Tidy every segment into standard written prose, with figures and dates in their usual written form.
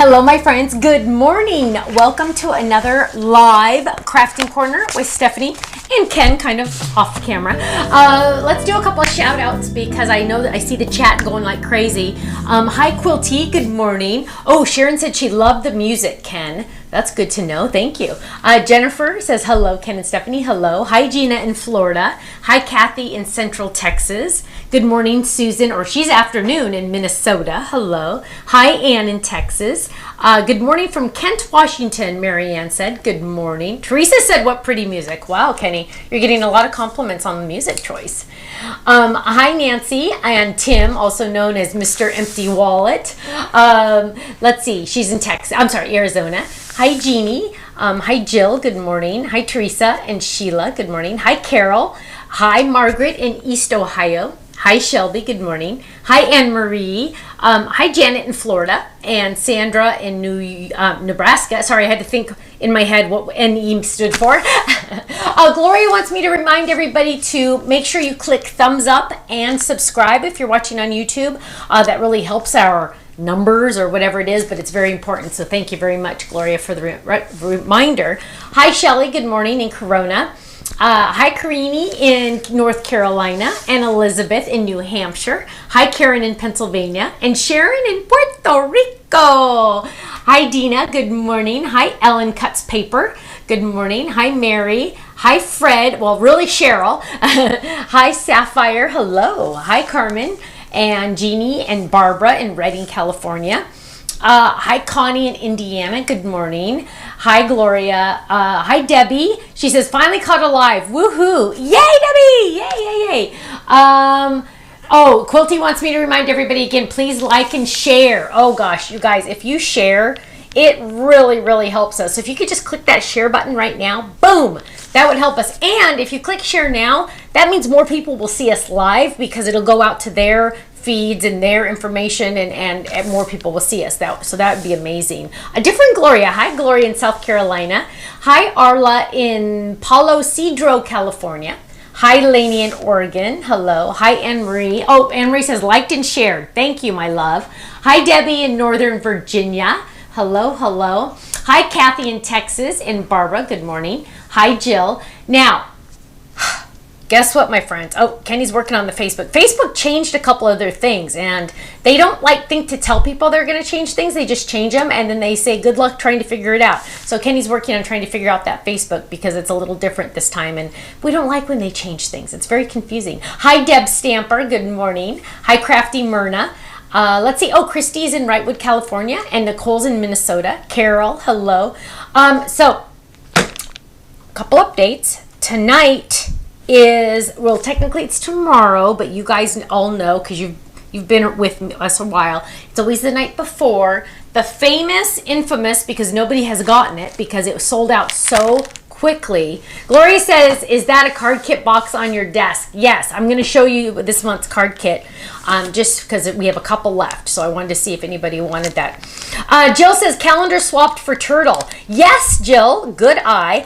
Hello my friends, good morning. Welcome to another live crafting corner with Stephanie and Ken, kind of off camera. Let's do a couple of shout outs because I know that I see the chat going like crazy. Hi Quilty, good morning. Oh, Sharon said she loved the music, Ken. That's good to know. Thank you. Jennifer says hello, Ken and Stephanie. Hello. Hi, Gina in Florida. Hi, Kathy in Central Texas. Good morning, Susan, or she's afternoon in Minnesota. Hello. Hi, Ann in Texas. Good morning from Kent, Washington, Marianne said. Good morning. Teresa said, what pretty music. Wow, Kenny, you're getting a lot of compliments on the music choice. Hi, Nancy and Tim, also known as Mr. Empty Wallet. Let's see, she's in Texas. I'm sorry, Arizona. Hi, Jeannie. Hi, Jill. Good morning. Hi, Teresa and Sheila. Good morning. Hi, Carol. Hi, Margaret in East Ohio. Hi, Shelby. Good morning. Hi, Anne Marie. Hi, Janet in Florida and Sandra in Nebraska. Sorry, I had to think in my head what NE stood for. Gloria wants me to remind everybody to make sure you click thumbs up and subscribe if you're watching on YouTube. That really helps our numbers or whatever it is, but it's very important. So thank you very much, Gloria, for the reminder. Hi, Shelly. Good morning in Corona. Hi, Karini in North Carolina and Elizabeth in New Hampshire. Hi, Karen in Pennsylvania and Sharon in Puerto Rico. Hi, Dina. Good morning. Hi, Ellen Cuts Paper. Good morning. Hi, Mary. Hi, Fred. Well, really, Cheryl. Hi, Sapphire. Hello. Hi, Carmen and Jeannie and Barbara in Redding, California. Hi, Connie in Indiana. Good morning. Hi, Gloria. Hi, Debbie. She says, finally caught alive. Woohoo. Yay, Debbie. Yay, yay, yay. Oh, Quilty wants me to remind everybody again, please like and share. Oh, gosh, you guys, if you share, it really, really helps us. So if you could just click that share button right now, boom, that would help us. And if you click share now, that means more people will see us live because it'll go out to their feeds and their information and more people will see us. So that would be amazing. A different Gloria. Hi, Gloria in South Carolina. Hi, Arla in Palo Cedro, California. Hi, Lainey in Oregon. Hello. Hi, Anne-Marie. Oh, Anne-Marie says liked and shared. Thank you, my love. Hi, Debbie in Northern Virginia. Hello, hello. Hi, Kathy in Texas and Barbara. Good morning. Hi, Jill. Now, guess what, my friends? Oh, Kenny's working on the Facebook. Facebook changed a couple other things, and they don't think to tell people they're going to change things. They just change them, and then they say, good luck trying to figure it out. So Kenny's working on trying to figure out that Facebook because it's a little different this time, and we don't like when they change things. It's very confusing. Hi, Deb Stamper. Good morning. Hi, Crafty Myrna. Let's see. Oh, Christy's in Wrightwood, California, and Nicole's in Minnesota. Carol, hello. So, a couple updates. Tonight is, well, technically it's tomorrow, but you guys all know because you've been with us a while. It's always the night before. The famous, infamous, because nobody has gotten it because it was sold out so quickly. Gloria says, is that a card kit box on your desk? Yes, I'm going to show you this month's card kit just because we have a couple left. So I wanted to see if anybody wanted that. Jill says, calendar swapped for turtle. Yes, Jill, good eye.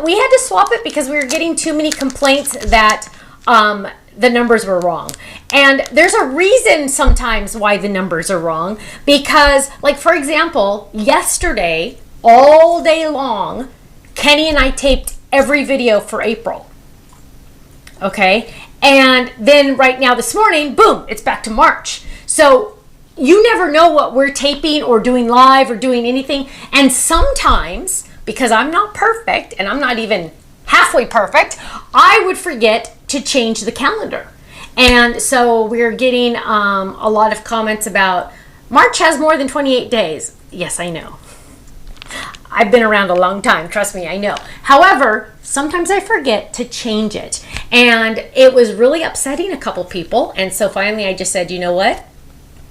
We had to swap it because we were getting too many complaints that the numbers were wrong. And there's a reason sometimes why the numbers are wrong. Because, like, for example, yesterday, all day long, Kenny and I taped every video for April. Okay? And then right now this morning, boom, it's back to March. So you never know what we're taping or doing live or doing anything. And sometimes, because I'm not perfect and I'm not even halfway perfect, I would forget to change the calendar. And so we're getting a lot of comments about March has more than 28 days. Yes, I know. I've been around a long time, trust me, I know. However, sometimes I forget to change it. And it was really upsetting a couple people. And so finally I just said, you know what?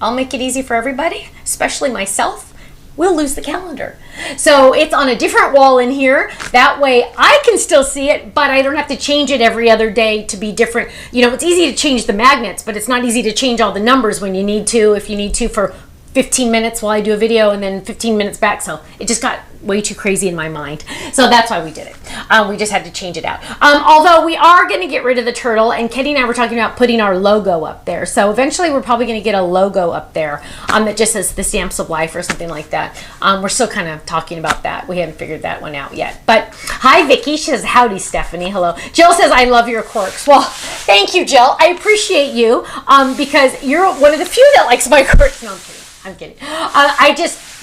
I'll make it easy for everybody, especially myself. We'll lose the calendar. So it's on a different wall in here. That way I can still see it, but I don't have to change it every other day to be different. You know, it's easy to change the magnets, but it's not easy to change all the numbers when you need to, if you need to for 15 minutes while I do a video and then 15 minutes back. So it just got way too crazy in my mind. So that's why we did it. We just had to change it out. Although we are going to get rid of the turtle, and Kenny and I were talking about putting our logo up there. So eventually we're probably going to get a logo up there that just says the Stamps of Life or something like that. We're still kind of talking about that. We haven't figured that one out yet. But hi, Vicky. She says, howdy, Stephanie. Hello. Jill says, I love your quirks. Well, thank you, Jill. I appreciate you because you're one of the few that likes my quirks. No, I'm kidding. I just,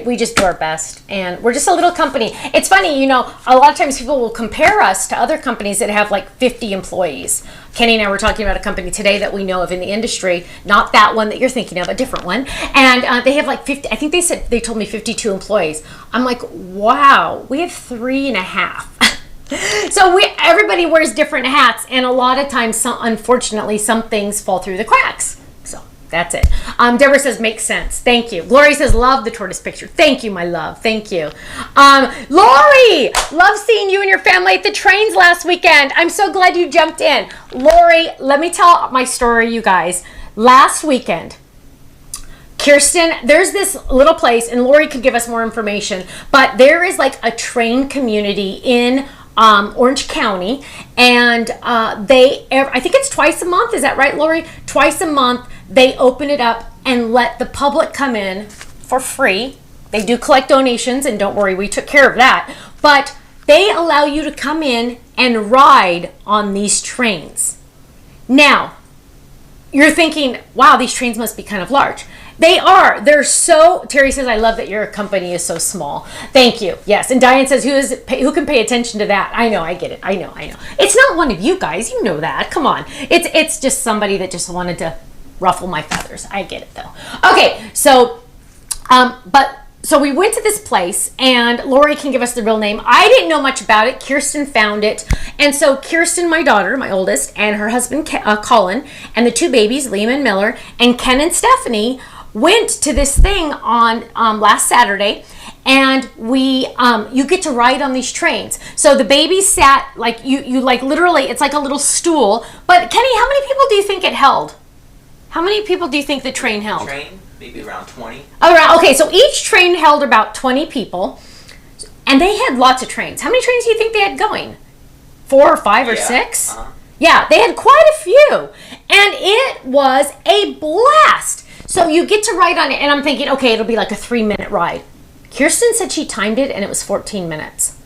we just do our best, and we're just a little company. It's funny, a lot of times people will compare us to other companies that have like 50 employees. Kenny and I were talking about a company today that we know of in the industry, not that one that you're thinking of, a different one. And they have like 50, I think they told me 52 employees. I'm like, wow, we have 3.5. So everybody wears different hats, and a lot of times, unfortunately, some things fall through the cracks. So that's it. Deborah says, makes sense. Thank you. Glory says, love the tortoise picture. Thank you, my love. Thank you. Lori, love seeing you and your family at the trains last weekend. I'm so glad you jumped in. Lori, let me tell my story, you guys. Last weekend, Kirsten, there's this little place, and Lori could give us more information, but there is like a train community in Orange County, and I think it's twice a month. Is that right, Lori? Twice a month, they open it up and let the public come in for free. They do collect donations, and don't worry, we took care of that. But they allow you to come in and ride on these trains. Now, you're thinking, wow, these trains must be kind of large. They are. Terry says, I love that your company is so small. Thank you. Yes. And Diane says, who can pay attention to that? I know. I get it. I know. It's not one of you guys. You know that. Come on. It's just somebody that just wanted to ruffle my feathers. I get it though. Okay. So, so we went to this place, and Lori can give us the real name. I didn't know much about it. Kirsten found it. And so Kirsten, my daughter, my oldest, and her husband, Colin, and the two babies, Liam and Miller, and Ken and Stephanie went to this thing on last Saturday, and you get to ride on these trains. So the babies sat like you like literally, it's like a little stool. But Kenny, how many people do you think it held? How many people do you think the train held? Maybe around 20. Okay, so each train held about 20 people, and they had lots of trains. How many trains do you think they had going? 4 or 5 or 6? Yeah, they had quite a few, and it was a blast. So you get to ride on it, and I'm thinking, okay, it'll be like a 3-minute ride. Kirsten said she timed it, and it was 14 minutes.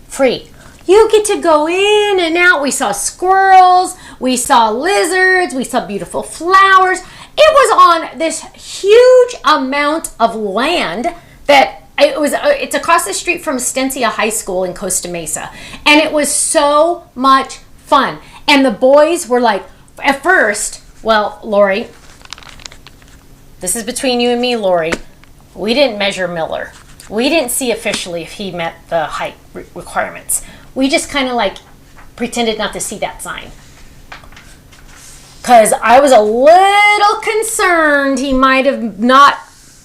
Free. You get to go in and out. We saw squirrels, we saw lizards, we saw beautiful flowers. It was on this huge amount of land that it's across the street from Estencia High School in Costa Mesa. And it was so much fun. And the boys were like, at first, well, Lori, this is between you and me, Lori. We didn't measure Miller. We didn't see officially if he met the height requirements. We just kind of like pretended not to see that sign. Because I was a little concerned he might have not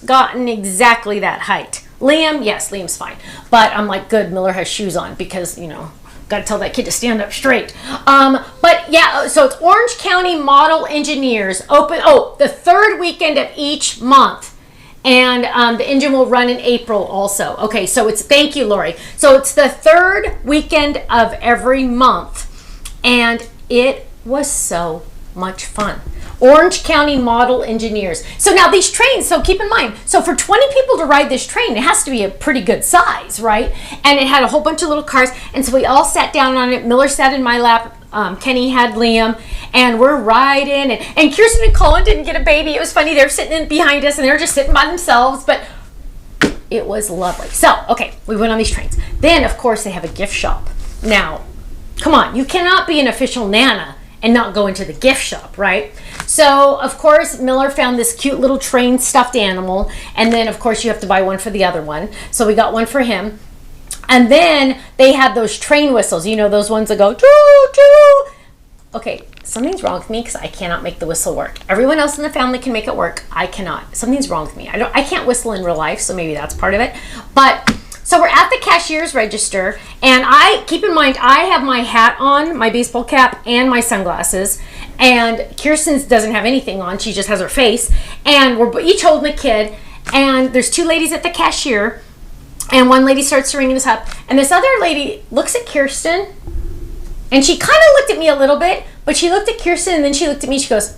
gotten exactly that height. Liam, yes, Liam's fine. But I'm like, good, Miller has shoes on because, got to tell that kid to stand up straight. But yeah, so it's Orange County Model Engineers open, the third weekend of each month. And the engine will run in April also. Okay, so thank you, Lori. So it's the third weekend of every month. And it was so much fun. Orange County Model Engineers. So now these trains, so keep in mind, so for 20 people to ride this train, it has to be a pretty good size, right? And it had a whole bunch of little cars, and so we all sat down on it. Miller sat in my lap, Kenny had Liam, and we're riding, and Kirsten and Colin didn't get a baby. It was funny, they were sitting in behind us, and they were just sitting by themselves, but it was lovely. So, okay, we went on these trains. Then, of course, they have a gift shop. Now, come on, you cannot be an official Nana and not go into the gift shop, right? So, of course, Miller found this cute little train stuffed animal, and then, of course, you have to buy one for the other one. So we got one for him. And then they had those train whistles, those ones that go, choo, choo. Okay, something's wrong with me because I cannot make the whistle work. Everyone else in the family can make it work. I cannot. Something's wrong with me. I can't whistle in real life, so maybe that's part of it. But so we're at the cashier's register, and keep in mind, I have my hat on, my baseball cap, and my sunglasses, and Kirsten doesn't have anything on. She just has her face, and we're each holding a kid, and there's two ladies at the cashier, And one lady starts to ring this up, and this other lady looks at Kirsten, and she kind of looked at me a little bit, but she looked at Kirsten, and then she looked at me, she goes,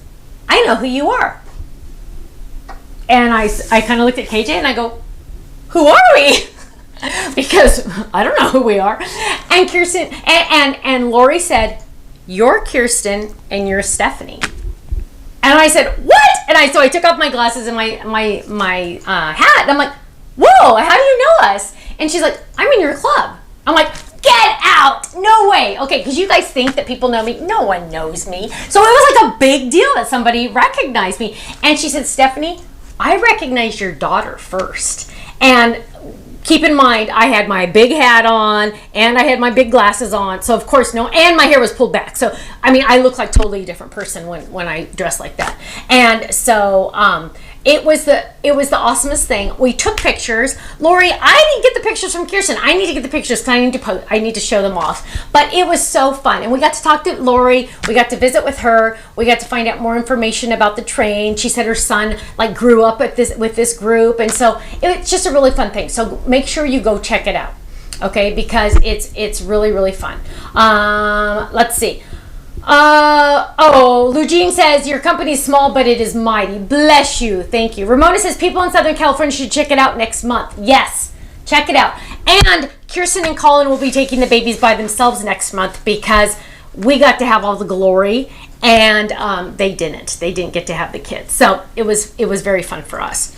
I know who you are. And I kind of looked at KJ, and I go, who are we? Because I don't know who we are. And Kirsten, and Lori said, you're Kirsten, and you're Stephanie. And I said, what? And so I took off my glasses and my hat, and I'm like, whoa, how do you know us? And she's like, I'm in your club. I'm like, get out! No way! Okay, because you guys think that people know me. No one knows me. So it was like a big deal that somebody recognized me. And she said, Stephanie, I recognized your daughter first. And keep in mind, I had my big hat on and I had my big glasses on. So of course, no, and my hair was pulled back. So, I mean, I look like totally a different person when I dress like that. And so, it was the awesomest thing. We took pictures. Lori, I didn't get the pictures from Kirsten. I need to get the pictures because I need to show them off. But it was so fun. And we got to talk to Lori. We got to visit with her. We got to find out more information about the train. She said her son like grew up with this group. And so it's just a really fun thing. So make sure you go check it out. Okay, because it's really, really fun. Let's see. Lugene says your company's small, but it is mighty. Bless you. Thank you. Ramona says people in Southern California should check it out next month. Yes, check it out. And Kirsten and Colin will be taking the babies by themselves next month because we got to have all the glory and they didn't get to have the kids. So it was very fun for us.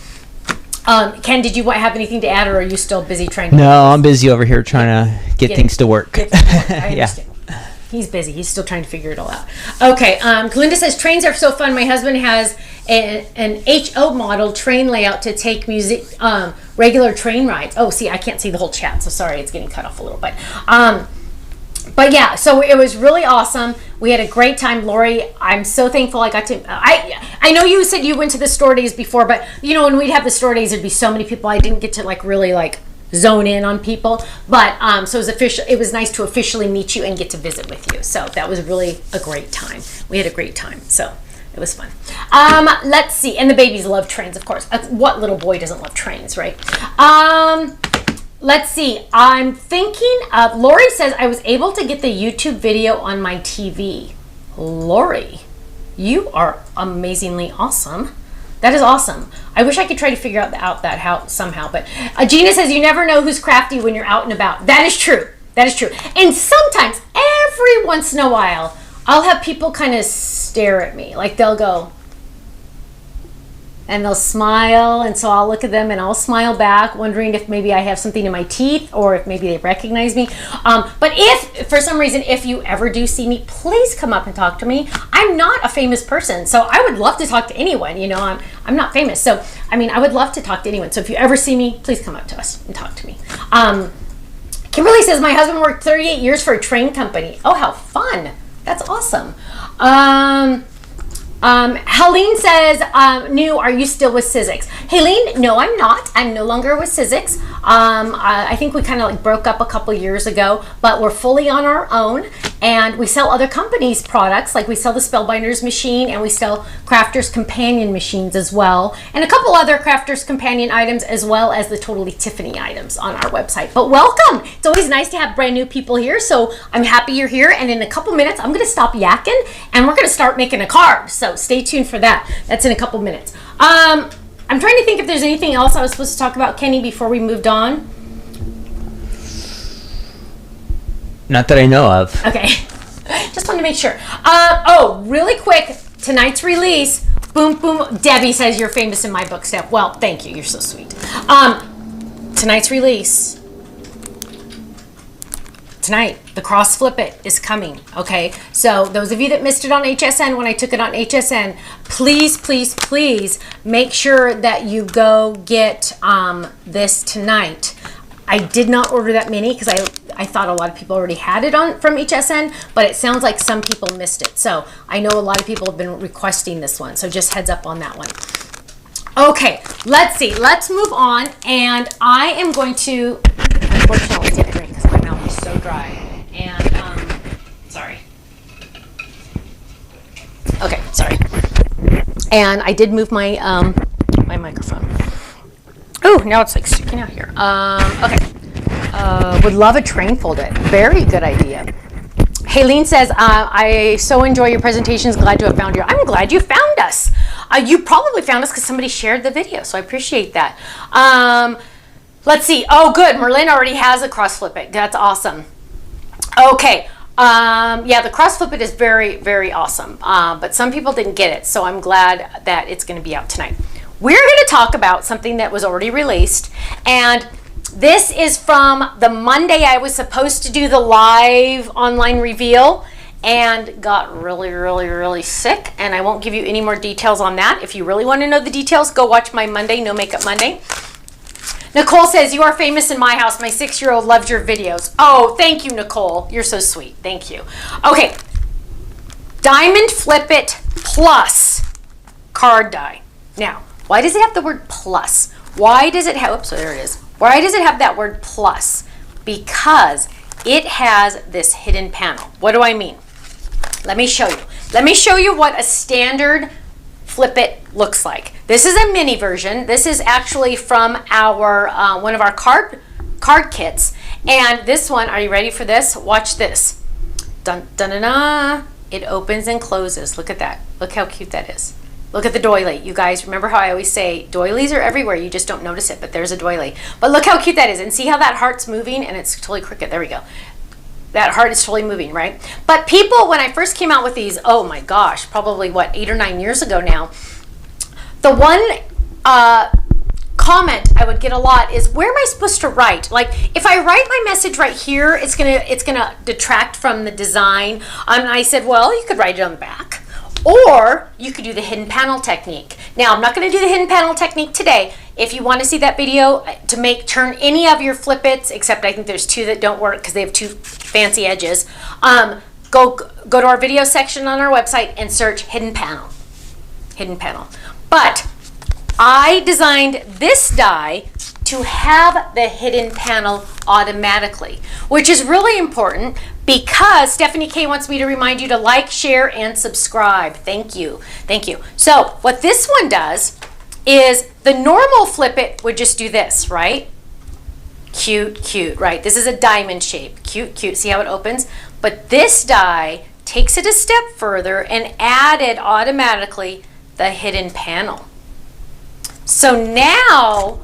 Ken, did you have anything to add, or are you still busy trying to? No, I'm busy over here trying to get things to work. I understand. Yeah. He's busy. He's still trying to figure it all out. Okay. Kalinda says trains are so fun. My husband has an HO model train layout to take regular train rides. Oh, see, I can't see the whole chat, so sorry, it's getting cut off a little bit. But yeah, so it was really awesome. We had a great time. Lori, I'm so thankful I got to. I know you said you went to the store days before, but you know when we'd have the store days, there'd be so many people. I didn't get to really zone in on people, but so it was nice to officially meet you and get to visit with you. So that was really a great time. We had a great time, so it was fun. Let's see, and the babies love trains, of course. What little boy doesn't love trains, right? Let's see, I'm thinking of, Lori says I was able to get the YouTube video on my TV. Lori, you are amazingly awesome. That is awesome. I wish I could try to figure out how somehow. But Gina says you never know who's crafty when you're out and about. That is true. That is true. And sometimes, every once in a while, I'll have people kind of stare at me. Like they'll go, and they'll smile, and so I'll look at them and I'll smile back, wondering if maybe I have something in my teeth or if maybe they recognize me. But if, for some reason, if you ever do see me, please come up and talk to me. I'm not a famous person, so I would love to talk to anyone. You know, I'm not famous. So, I mean, I would love to talk to anyone. So if you ever see me, please come up to us and talk to me. Kimberly says, my husband worked 38 years for a train company. Oh, how fun. That's awesome. Helene says, are you still with Sizzix? Helene, no, I'm not. I'm no longer with Sizzix. I think we kind of broke up a couple years ago, but we're fully on our own, and we sell other companies' products, like we sell the Spellbinders machine, and we sell Crafters Companion machines as well, and a couple other Crafters Companion items, as well as the Totally Tiffany items on our website. But welcome. It's always nice to have brand new people here, so I'm happy you're here, and in a couple minutes, I'm going to stop yakking, and we're going to start making a card, so stay tuned for that. That's in a couple minutes. I'm trying to think if there's anything else I was supposed to talk about, Kenny, before we moved on. Not that I know of. Okay. Just wanted to make sure. Really quick, tonight's release, boom, boom. Debbie says you're famous in my book, Steph. Well, thank you. You're so sweet. Tonight's release. Tonight, the Cross Flip It is coming, okay? So those of you that missed it on HSN when I took it on HSN, please, please, please make sure that you go get this tonight. I did not order that many because I thought a lot of people already had it from HSN, but it sounds like some people missed it. So I know a lot of people have been requesting this one, so just heads up on that one. Okay, let's see. Let's move on, and I am going to, unfortunately, take a drink because my mouth is so dry. And, sorry. Okay, sorry. And I did move my my microphone. Ooh, now it's like sticking out here. Okay. Would love a train folded. Very good idea. Haylene says, I so enjoy your presentations. Glad to have found you. I'm glad you found us. You probably found us because somebody shared the video, so I appreciate that. Let's see. Oh, good. Merlin already has a cross flip it. That's awesome. Okay. Yeah, the cross flip it is very, very awesome. But some people didn't get it, so I'm glad that it's going to be out tonight. We're going to talk about something that was already released, and this is from the Monday I was supposed to do the live online reveal and got really, really, really sick, and I won't give you any more details on that. If you really want to know the details, go watch my Monday, No Makeup Monday. Nicole says, you are famous in my house. My 6-year-old loved your videos. Oh, thank you, Nicole. You're so sweet. Thank you. Okay. Diamond Flip It Plus card die. Now, why does it have the word plus? Why does it have, oops, so there it is. Why does it have that word plus? Because it has this hidden panel. What do I mean? Let me show you. Let me show you what a standard Flip It looks like. This is a mini version. This is actually from our one of our card kits. And this one, are you ready for this? Watch this. Dun dun dun dun. It opens and closes. Look at that. Look how cute that is. Look at the doily. You guys remember how I always say doilies are everywhere. You just don't notice it, but there's a doily. But look how cute that is. And see how that heart's moving and it's totally crooked. There we go. That heart is totally moving, right? But people, when I first came out with these, oh my gosh, probably what, 8 or 9 years ago now, the one comment I would get a lot is, where am I supposed to write? Like, if I write my message right here, it's gonna detract from the design. And I said, well, you could write it on the back, or you could do the hidden panel technique. Now, I'm not going to do the hidden panel technique today. If you want to see that video to turn any of your Flip Its, except I think there's 2 that don't work because they have 2 fancy edges, go to our video section on our website and search hidden panel. Hidden panel. But I designed this die to have the hidden panel automatically, which is really important because Stephanie K wants me to remind you to like, share, and subscribe. Thank you. Thank you. So what this one does is the normal Flip It would just do this, right? Cute, cute, right? This is a diamond shape. Cute, cute. See how it opens? But this die takes it a step further and added automatically the hidden panel. So now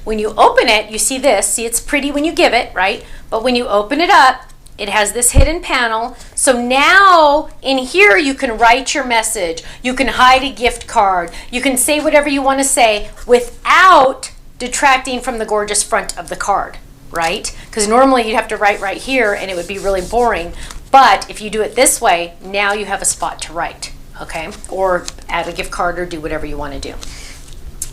when you open it, you see this. See, it's pretty when you give it, right? But when you open it up, it has this hidden panel. So now in here, you can write your message. You can hide a gift card. You can say whatever you want to say without detracting from the gorgeous front of the card, right? Because normally you'd have to write right here and it would be really boring. But if you do it this way, now you have a spot to write, okay? Or add a gift card or do whatever you want to do.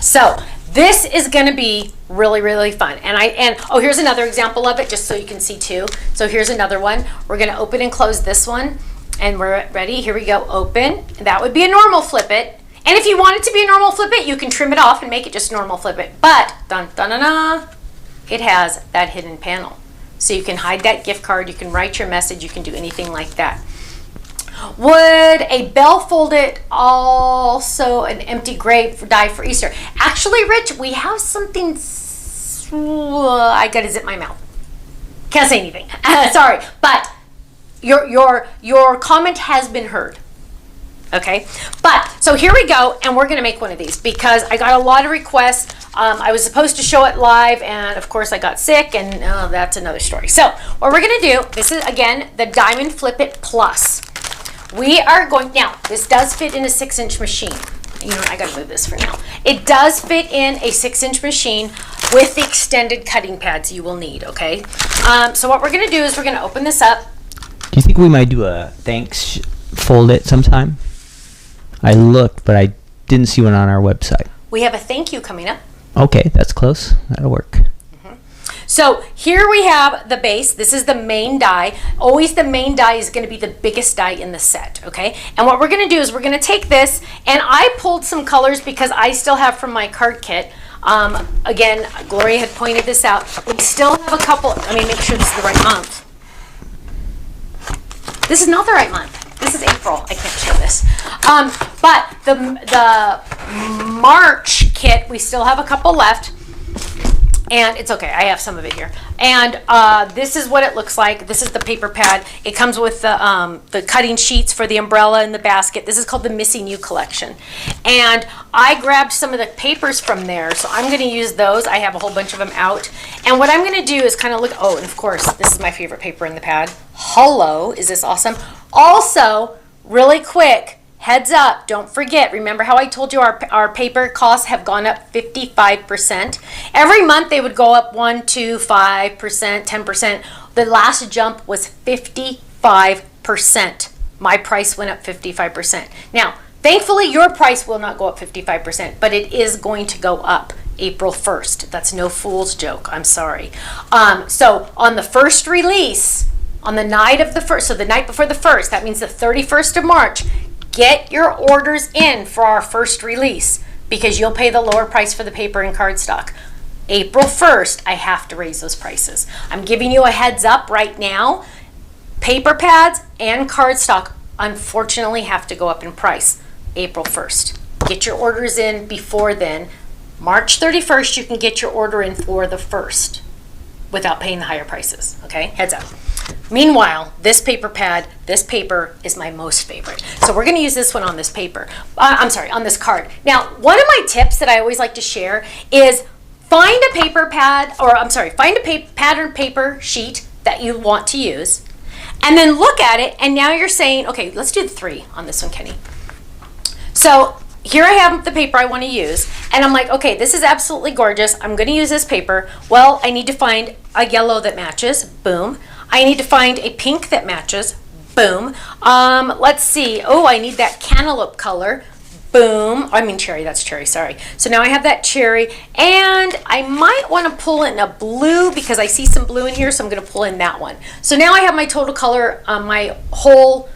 So this is going to be really, really fun. And oh, here's another example of it, just so you can see too. So here's another one. We're going to open and close this one, and we're ready. Here we go. Open. That would be a normal Flip It. And if you want it to be a normal Flip It, you can trim it off and make it just normal Flip It. But dun dun dun dun, it has that hidden panel, so you can hide that gift card. You can write your message. You can do anything like that. Would a Belle Fold It also an empty gray die for Easter? Actually, Rich, we have something. I gotta zip my mouth. Can't say anything. Sorry, but your comment has been heard. Okay, but so here we go, and we're gonna make one of these because I got a lot of requests. I was supposed to show it live, and of course I got sick, and that's another story. So what we're gonna do, this is again the Diamond Flip It Plus. We are going, now this does fit in a 6-inch machine. You know what, I gotta move this for now. It does fit in a 6-inch machine with the extended cutting pads you will need, okay? So what we're gonna do is we're gonna open this up. Do you think we might do a thanks fold it sometime? I looked, but I didn't see one on our website. We have a thank you coming up. Okay, that's close. That'll work. So here we have the base. This is the main die. Always the main die is going to be the biggest die in the set, okay? And what we're going to do is we're going to take this, and I pulled some colors because I still have from my card kit. Again, Gloria had pointed this out. We still have a couple. Let me make sure this is the right month. This is not the right month. This is April. I can't show this. But the March kit, we still have a couple left. And it's okay, I have some of it here. And this is what it looks like. This is the paper pad. It comes with the cutting sheets for the umbrella and the basket. This is called the Missing You collection. And I grabbed some of the papers from there, so I'm gonna use those. I have a whole bunch of them out. And what I'm gonna do is kind of look, oh, and of course, this is my favorite paper in the pad. Hello, is this awesome? Also, really quick, heads up, don't forget, remember how I told you our paper costs have gone up 55%? Every month they would go up 1, 2, 5%, 10%. The last jump was 55%. My price went up 55%. Now, thankfully your price will not go up 55%, but it is going to go up April 1st. That's no fool's joke, I'm sorry. So on the first release, on the night of the first, so the night before the first, that means the 31st of March, get your orders in for our first release because you'll pay the lower price for the paper and cardstock. April 1st, I have to raise those prices. I'm giving you a heads up right now. Paper pads and cardstock unfortunately have to go up in price April 1st. Get your orders in before then. March 31st, you can get your order in for the 1st without paying the higher prices, okay? Heads up. Meanwhile, this paper pad, this paper is my most favorite. So we're gonna use this one on this paper. I'm sorry, on this card. Now, one of my tips that I always like to share is find a paper pad, or I'm sorry, find a pattern paper sheet that you want to use, and then look at it, and now you're saying, okay, let's do the 3 on this one, Kenny. So here I have the paper I want to use, and I'm like, okay, this is absolutely gorgeous. I'm going to use this paper. Well, I need to find a yellow that matches. Boom. I need to find a pink that matches. Boom. Let's see. Oh, I need that cantaloupe color. Boom. I mean cherry. That's cherry. Sorry. So now I have that cherry, and I might want to pull in a blue because I see some blue in here, so I'm going to pull in that one. So now I have my total color, my whole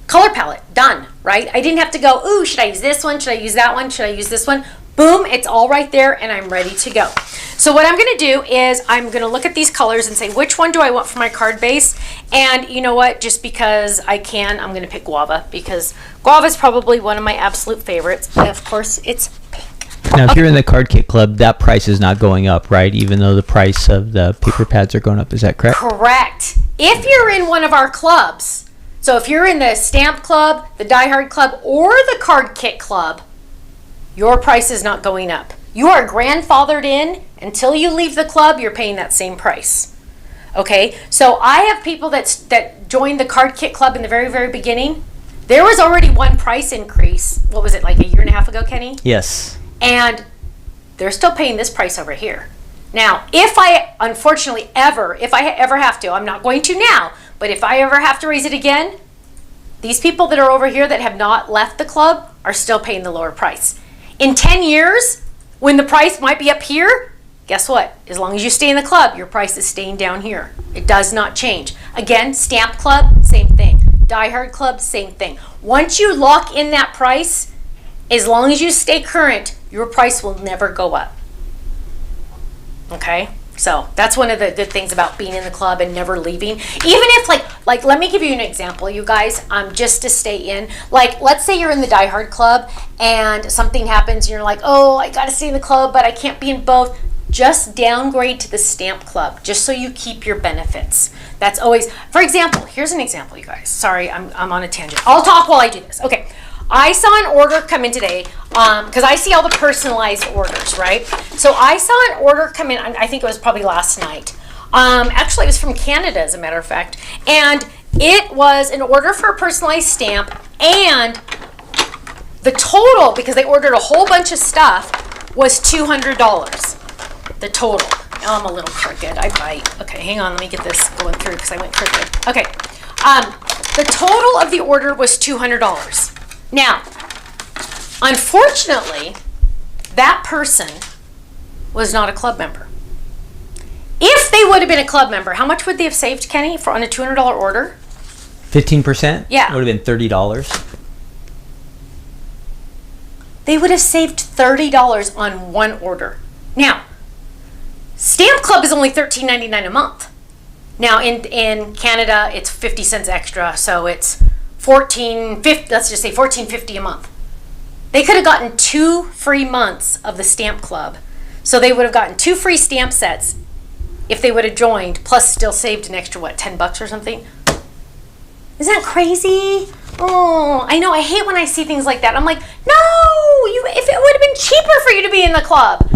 color palette done, right? I didn't have to go, ooh, should I use this one? Should I use that one? Should I use this one? Boom, it's all right there, and I'm ready to go. So what I'm gonna do is I'm gonna look at these colors and say, which one do I want for my card base? And you know what, just because I can, I'm gonna pick guava, because guava is probably one of my absolute favorites. And of course, it's pink. Now, if you're in the Card Kit Club, that price is not going up, right? Even though the price of the paper pads are going up, is that correct? Correct. If you're in one of our clubs, so if you're in the Stamp Club, the Die Hard Club, or the Card Kit Club, your price is not going up. You are grandfathered in. Until you leave the club, you're paying that same price. Okay, so I have people that joined the Card Kit Club in the very, very beginning. There was already one price increase. What was it, like a year and a half ago, Kenny? Yes. And they're still paying this price over here. Now, if I unfortunately if I ever have to, I'm not going to now, but if I ever have to raise it again, these people that are over here that have not left the club are still paying the lower price. In 10 years, when the price might be up here, guess what? As long as you stay in the club, your price is staying down here. It does not change. Again, Stamp Club, same thing. Die Hard Club, same thing. Once you lock in that price, as long as you stay current, your price will never go up. Okay? So that's one of the good things about being in the club and never leaving. Even if like let me give you an example, you guys, just to stay in. Like, let's say you're in the Die Hard Club and something happens and you're like, oh, I gotta stay in the club, but I can't be in both. Just downgrade to the Stamp Club, just so you keep your benefits. That's always, for example, here's an example, you guys. Sorry, I'm on a tangent. I'll talk while I do this. Okay. I saw an order come in today because I see all the personalized orders, right? So I saw an order come in, I think it was probably last night. Actually, it was from Canada, as a matter of fact. And it was an order for a personalized stamp, and the total, because they ordered a whole bunch of stuff, was $200. The total. Oh, I'm a little crooked. I bite. Okay, hang on. Let me get this going through because I went crooked. Okay. The total of the order was $200. Now, unfortunately, that person was not a club member. If they would have been a club member, how much would they have saved, Kenny, on a $200 order? 15%? Yeah. It would have been $30. They would have saved $30 on one order. Now, Stamp Club is only $13.99 a month. Now, in Canada, it's 50 cents extra, so it's $14.50. Let's just say $14.50 a month. They could have gotten 2 free months of the Stamp Club. So they would have gotten 2 free stamp sets if they would have joined, plus still saved an extra, what, $10 or something? Isn't that crazy? Oh, I know. I hate when I see things like that. I'm like, no, if it would have been cheaper for you to be in the club.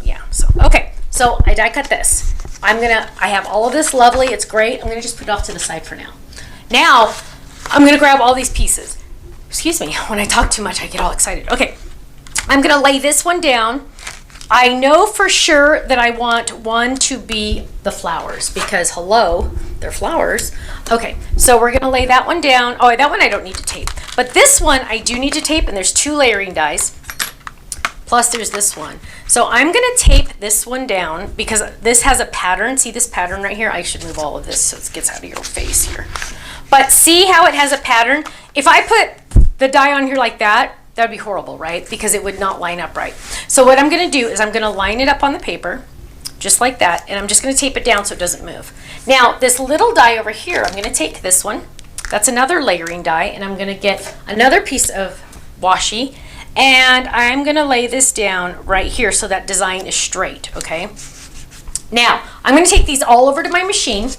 Yeah, so, okay. So I die cut this. I have all of this lovely. It's great. I'm going to just put it off to the side for now. Now, I'm going to grab all these pieces. Excuse me. When I talk too much, I get all excited. Okay. I'm going to lay this one down. I know for sure that I want one to be the flowers because, hello, they're flowers. Okay, so we're going to lay that one down. Oh, that one I don't need to tape. But this one I do need to tape, and there's 2 layering dies. Plus there's this one. So I'm going to tape this one down because this has a pattern. See this pattern right here? I should move all of this so it gets out of your face here. But see how it has a pattern? If I put the die on here like that, that would be horrible, right? Because it would not line up right. So what I'm going to do is I'm going to line it up on the paper, just like that, and I'm just going to tape it down so it doesn't move. Now, this little die over here, I'm going to take this one. That's another layering die, and I'm going to get another piece of washi, and I'm going to lay this down right here so that design is straight, okay? Now, I'm going to take these all over to my machine,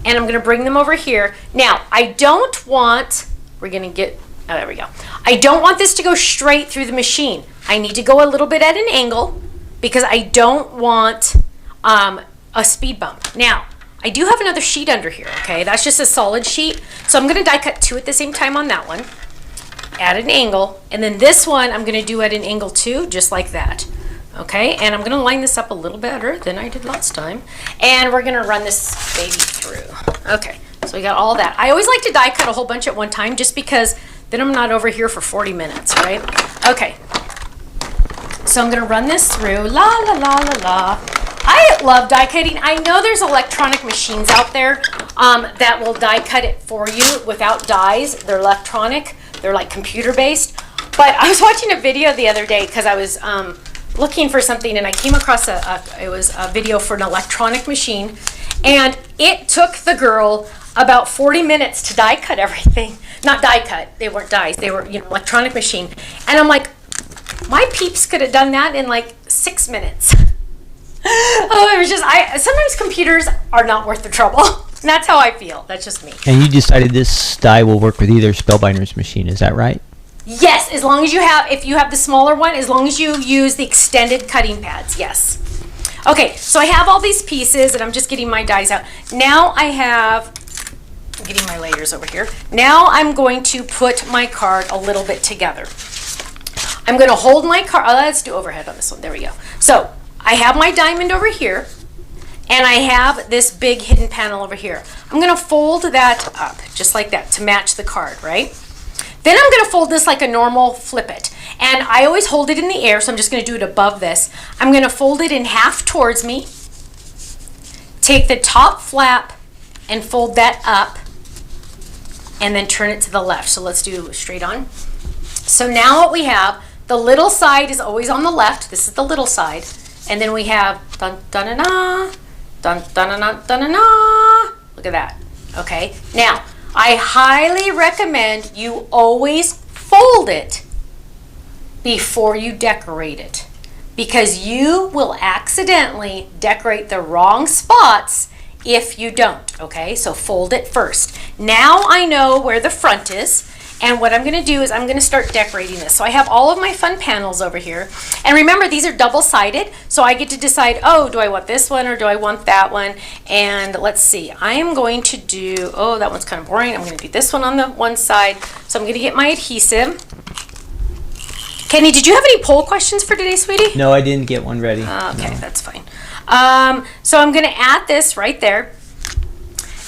and I'm going to bring them over here. Now, I don't want, we're going to get, oh, there we go. I don't want this to go straight through the machine. I need to go a little bit at an angle because I don't want a speed bump. Now, I do have another sheet under here, okay? That's just a solid sheet. So I'm going to die cut 2 at the same time on that one at an angle. And then this one I'm going to do at an angle too, just like that. Okay, and I'm going to line this up a little better than I did last time. And we're going to run this baby through. Okay, so we got all that. I always like to die cut a whole bunch at one time just because then I'm not over here for 40 minutes, right? Okay, so I'm going to run this through. La, la, la, la, la. I love die cutting. I know there's electronic machines out there that will die cut it for you without dies. They're electronic. They're like computer based. But I was watching a video the other day because I was looking for something and I came across it was a video for an electronic machine, and it took the girl about 40 minutes to die cut everything. Not die cut. They weren't dies. They were, electronic machine. And I'm like, my peeps could have done that in like 6 minutes. Oh, it was just, sometimes computers are not worth the trouble. And that's how I feel. That's just me. And you decided this die will work with either Spellbinder's machine, is that right? Yes, as long as you have, if you have the smaller one, as long as you use the extended cutting pads, yes. Okay, so I have all these pieces and I'm just getting my dies out. Now I'm getting my layers over here. Now I'm going to put my card a little bit together. I'm going to hold my card, let's do overhead on this one, there we go. So I have my diamond over here and I have this big hidden panel over here. I'm going to fold that up just like that to match the card, right? Then I'm going to fold this like a normal flip it. And I always hold it in the air, so I'm just going to do it above this. I'm going to fold it in half towards me, take the top flap and fold that up, and then turn it to the left. So let's do straight on. So now what we have, the little side is always on the left. This is the little side. And then we have dun dun dun dun dun dun dun dun dun. Look at that. Okay. Now, I highly recommend you always fold it before you decorate it, because you will accidentally decorate the wrong spots if you don't, okay? So fold it first. Now I know where the front is, and what I'm gonna do is I'm gonna start decorating this. So I have all of my fun panels over here. And remember, these are double-sided, so I get to decide, oh, do I want this one or do I want that one? And let's see, I am going to do, oh, that one's kind of boring. I'm gonna do this one on the one side. So I'm gonna get my adhesive. Kenny, did you have any poll questions for today, sweetie? No, I didn't get one ready. Okay, no. That's fine. So I'm gonna add this right there.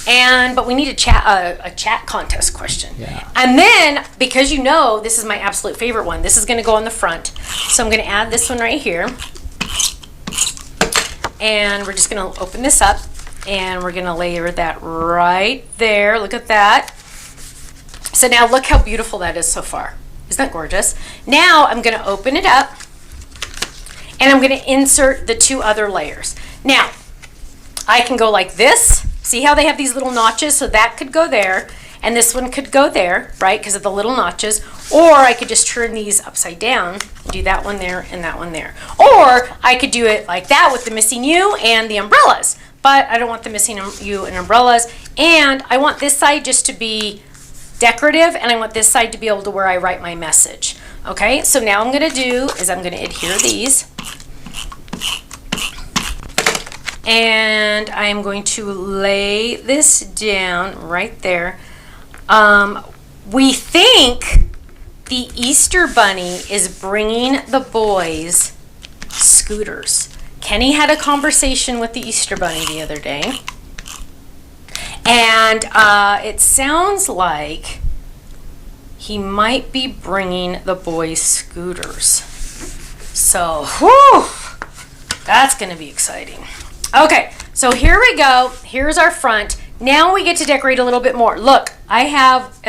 But we need a chat contest question. Yeah. And then, because this is my absolute favorite one, this is going to go on the front. So I'm going to add this one right here. And we're just going to open this up. And we're going to layer that right there. Look at that. So now look how beautiful that is so far. Isn't that gorgeous? Now I'm going to open it up. And I'm going to insert the 2 other layers. Now, I can go like this. See how they have these little notches? So that could go there, and this one could go there, right, because of the little notches. Or I could just turn these upside down, do that one there and that one there. Or I could do it like that with the missing U and the umbrellas. But I don't want the missing U and umbrellas. And I want this side just to be decorative, and I want this side to be able to where I write my message. Okay, so now I'm going to do is I'm going to adhere these. And I'm going to lay this down right there. We think the Easter Bunny is bringing the boys scooters. Kenny had a conversation with the Easter Bunny the other day. And it sounds like he might be bringing the boys scooters. So, whew, that's going to be exciting. Okay, so here we go. Here's our front. Now we get to decorate a little bit more. Look, I have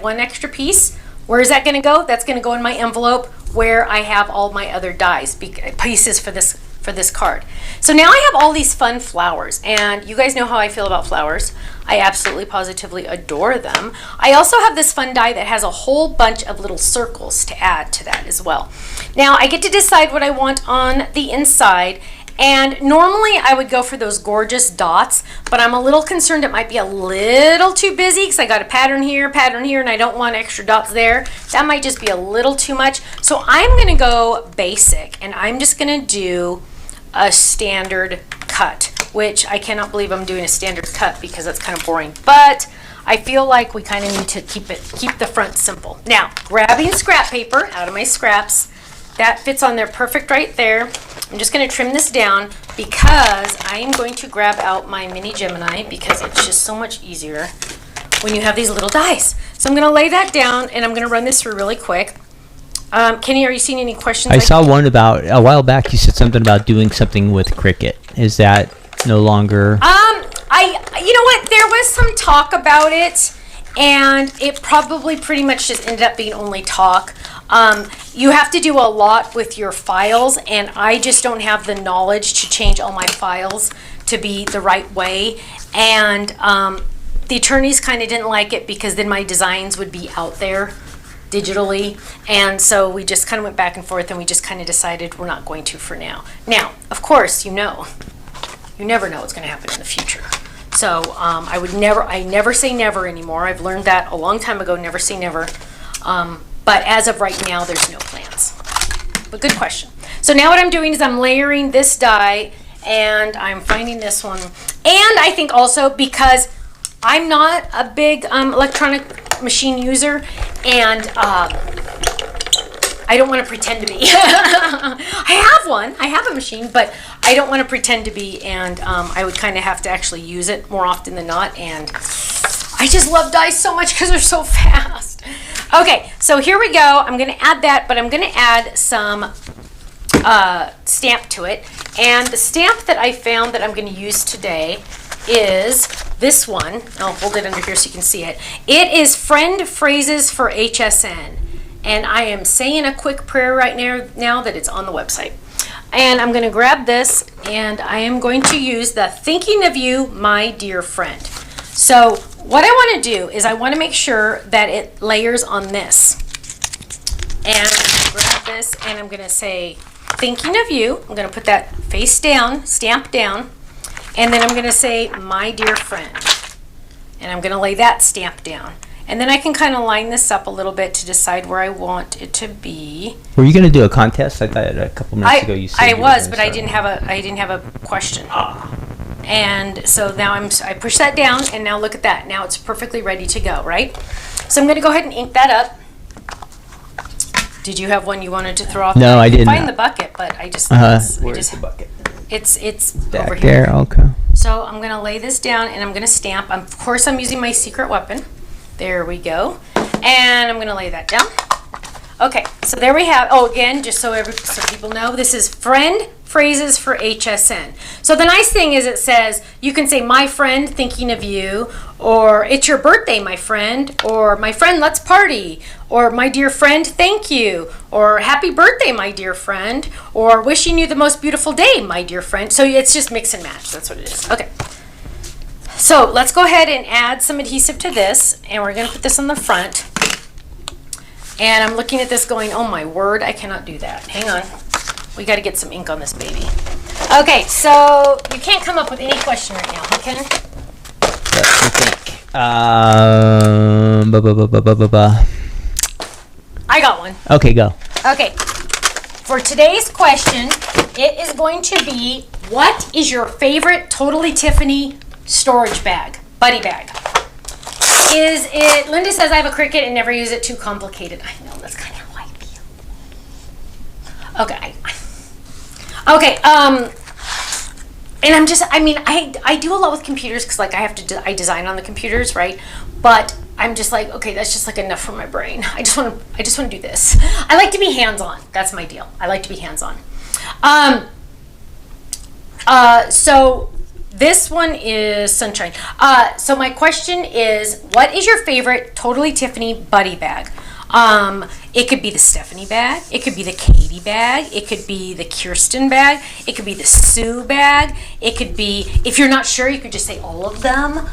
one extra piece. Where is that going to go? That's going to go in my envelope where I have all my other dies, pieces for this card. So now I have all these fun flowers, and you guys know how I feel about flowers. I absolutely positively adore them. I also have this fun die that has a whole bunch of little circles to add to that as well. Now I get to decide what I want on the inside. And normally I would go for those gorgeous dots, but I'm a little concerned it might be a little too busy because I got a pattern here, and I don't want extra dots there. That might just be a little too much. So I'm gonna go basic, and I'm just gonna do a standard cut, which I cannot believe I'm doing a standard cut because that's kind of boring. But I feel like we kind of need to keep the front simple. Now, grabbing scrap paper out of my scraps, that fits on there perfect right there. I'm just going to trim this down because I am going to grab out my mini Gemini because it's just so much easier when you have these little dies. So I'm going to lay that down and I'm going to run this through really quick. Kenny, are you seeing any questions? I saw one about a while back. You said something about doing something with Cricut. Is that no longer? You know what? There was some talk about it, and it probably pretty much just ended up being only talk. You have to do a lot with your files, and I just don't have the knowledge to change all my files to be the right way. And the attorneys kind of didn't like it because then my designs would be out there digitally. And so we just kind of went back and forth, and we just kind of decided we're not going to for now. Now, of course, you never know what's going to happen in the future. So I never say never anymore. I've learned that a long time ago, never say never. But as of right now, there's no plans. But good question. So now what I'm doing is I'm layering this die, and I'm finding this one. And I think also because I'm not a big electronic machine user, and I don't want to pretend to be. I have a machine, but I don't want to pretend to be, and I would kind of have to actually use it more often than not, and I just love dies so much because they're so fast. Okay, so here we go. I'm going to add that, but I'm going to add some stamp to it, and the stamp that I found that I'm going to use today is this one. I'll hold it under here so you can see it. It is Friend Phrases for HSN. And I am saying a quick prayer right now that it's on the website. And I'm going to grab this, and I am going to use the Thinking of You, My Dear Friend. So what I want to do is I want to make sure that it layers on this. And I'm going to grab this, and I'm going to say Thinking of You. I'm going to put that face down, stamp down. And then I'm going to say My Dear Friend. And I'm going to lay that stamp down. And then I can kind of line this up a little bit to decide where I want it to be. Were you going to do a contest? I thought a couple minutes ago you said I was, but I didn't have a question. And so now I push that down, and now look at that. Now it's perfectly ready to go, right? So I'm going to go ahead and ink that up. Did you have one you wanted to throw off? No, I didn't. Find the bucket, but I just Where's the bucket? It's back over here. There. Okay. So I'm going to lay this down, and I'm going to stamp. Of course, I'm using my secret weapon. There we go. And I'm going to lay that down. Okay, so there we have, again, just so people know, this is Friend Phrases for HSN. So the nice thing is it says, you can say, my friend, thinking of you, or it's your birthday, my friend, or my friend, let's party, or my dear friend, thank you, or happy birthday, my dear friend, or wishing you the most beautiful day, my dear friend. So it's just mix and match. That's what it is. Okay. So let's go ahead and add some adhesive to this, and we're going to put this on the front. And I'm looking at this going, oh my word, I cannot do that. Hang on. We got to get some ink on this baby. Okay, so you can't come up with any question right now, huh, Ken? Let me think. I got one. Okay, go. Okay. For today's question, it is going to be, what is your favorite Totally Tiffany storage bag, buddy bag? Is it, Linda says I have a Cricut and never use it, too complicated. I know, that's kind of how I feel. Okay. Okay, and I'm just, I mean, I do a lot with computers because like I design on the computers, right? But I'm just like, okay, that's just like enough for my brain. I just want to do this. I like to be hands-on. That's my deal. I like to be hands-on. So this one is Sunshine. So my question is, what is your favorite Totally Tiffany buddy bag? It could be the Stephanie bag. It could be the Katie bag. It could be the Kirsten bag. It could be the Sue bag. It could be, if you're not sure, you could just say all of them.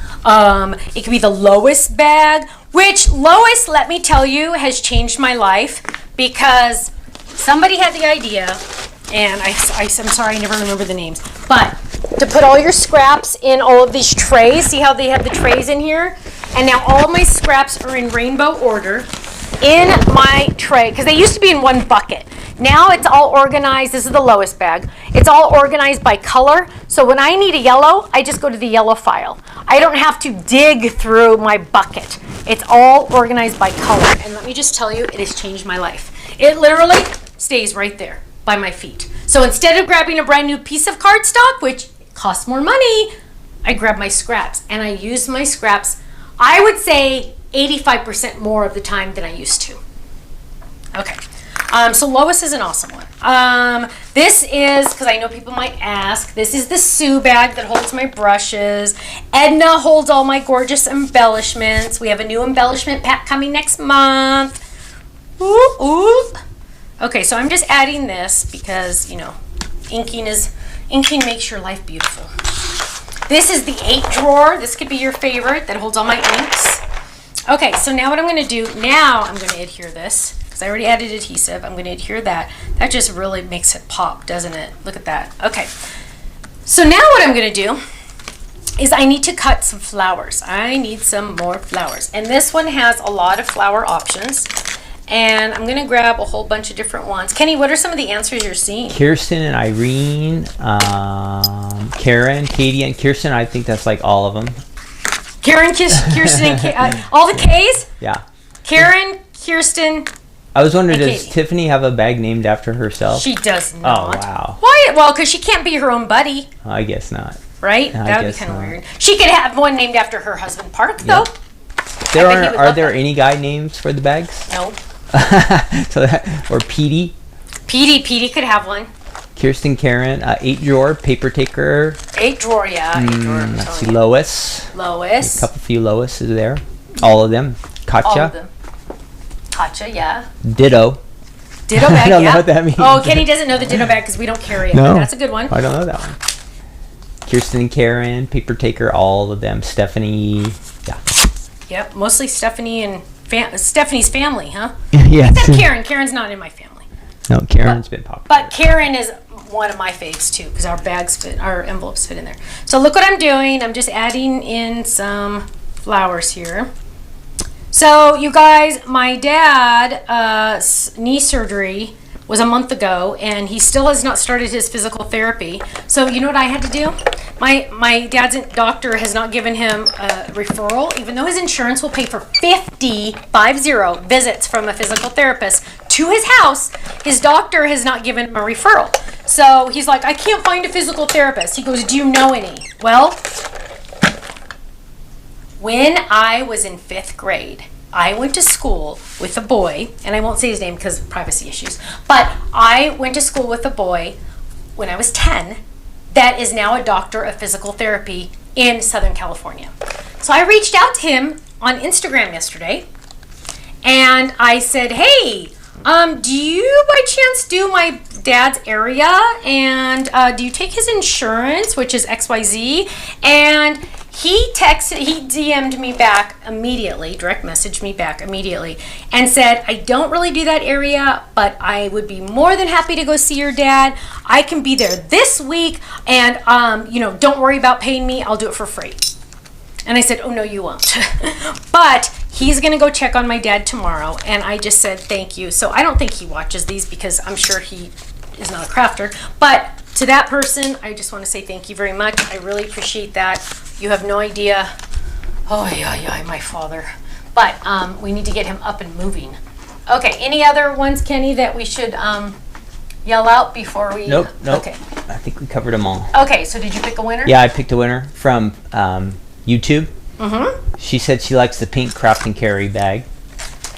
It could be the Lois bag, which Lois, let me tell you, has changed my life because somebody had the idea, and I'm sorry, I never remember the names, but to put all your scraps in all of these trays. See how they have the trays in here? And now all of my scraps are in rainbow order in my tray, because they used to be in one bucket. Now it's all organized. This is the Lois bag. It's all organized by color. So when I need a yellow, I just go to the yellow file. I don't have to dig through my bucket. It's all organized by color. And let me just tell you, it has changed my life. It literally stays right there by my feet. So instead of grabbing a brand new piece of cardstock, which costs more money, I grab my scraps. And I use my scraps, I would say 85% more of the time than I used to. Okay. So Lois is an awesome one. This is, because I know people might ask, this is the Sue bag that holds my brushes. Edna holds all my gorgeous embellishments. We have a new embellishment pack coming next month. Ooh, ooh. Okay, so I'm just adding this because, you know, inking makes your life beautiful. This is the 8 drawer. This could be your favorite that holds all my inks. Okay, so now what I'm going to do, now I'm going to adhere this, because I already added adhesive. I'm going to adhere that. That just really makes it pop, doesn't it? Look at that. Okay, so now what I'm going to do is I need to cut some flowers. I need some more flowers. And this one has a lot of flower options. And I'm going to grab a whole bunch of different ones. Kenny, what are some of the answers you're seeing? Kirsten and Irene, Karen, Katie, and Kirsten. I think that's like all of them. Karen, Kirsten, and all the K's? Yeah. Karen, Kirsten. I was wondering, does Katie. Tiffany have a bag named after herself? She does not. Oh, wow. Why? Well, because she can't be her own buddy, I guess not. right? I That would be guess kind of not. weird. She could have one named after her husband, Park, though. There bet he would are love there that. any guy names for the bags? No. So that, or Petey, Petey could have one. Kirsten, Karen, 8 drawer, paper taker. 8 drawer, yeah. 8 drawer. I'm Let's see, telling you. Lois. Lois. A few Lois is there. All of them. Katja. All of them. Katja, yeah. Ditto. Ditto bag, I don't yeah. know what that means. Oh, Kenny doesn't know the ditto bag because we don't carry it. No. But that's a good one. I don't know that one. Kirsten and Karen, paper taker, all of them. Stephanie. Yeah. Yep, mostly Stephanie and Stephanie's family, huh? Yeah. Except Karen. Karen's not in my family. No, Karen's been popular. But Karen is one of my faves too because our bags fit, our envelopes fit in there. So look what I'm doing. I'm just adding in some flowers here. So you guys, my dad, knee surgery was a month ago and he still has not started his physical therapy. So you know what I had to do? My dad's doctor has not given him a referral, even though his insurance will pay for 50 visits from a physical therapist to his house. His doctor has not given him a referral. So he's like, I can't find a physical therapist. He goes, do you know any? Well, when I was in 5th grade, I went to school with a boy, and I won't say his name because of privacy issues, but I went to school with a boy when I was 10 that is now a doctor of physical therapy in Southern California. So I reached out to him on Instagram yesterday, and I said, hey, do you by chance do my dad's area, and do you take his insurance, which is XYZ? And he DM'd me back immediately, direct messaged me back immediately, and said, I don't really do that area, but I would be more than happy to go see your dad. I can be there this week, and don't worry about paying me. I'll do it for free. And I said, oh, no, you won't. But he's going to go check on my dad tomorrow, and I just said thank you. So I don't think he watches these because I'm sure he is not a crafter, but to that person, I just want to say thank you very much. I really appreciate that. You have no idea. Oh, yeah, my father. But we need to get him up and moving. Okay, any other ones, Kenny, that we should yell out before we... Nope. Okay. I think we covered them all. Okay, so did you pick a winner? Yeah, I picked a winner from YouTube. Mm-hmm. She said she likes the pink craft and carry bag.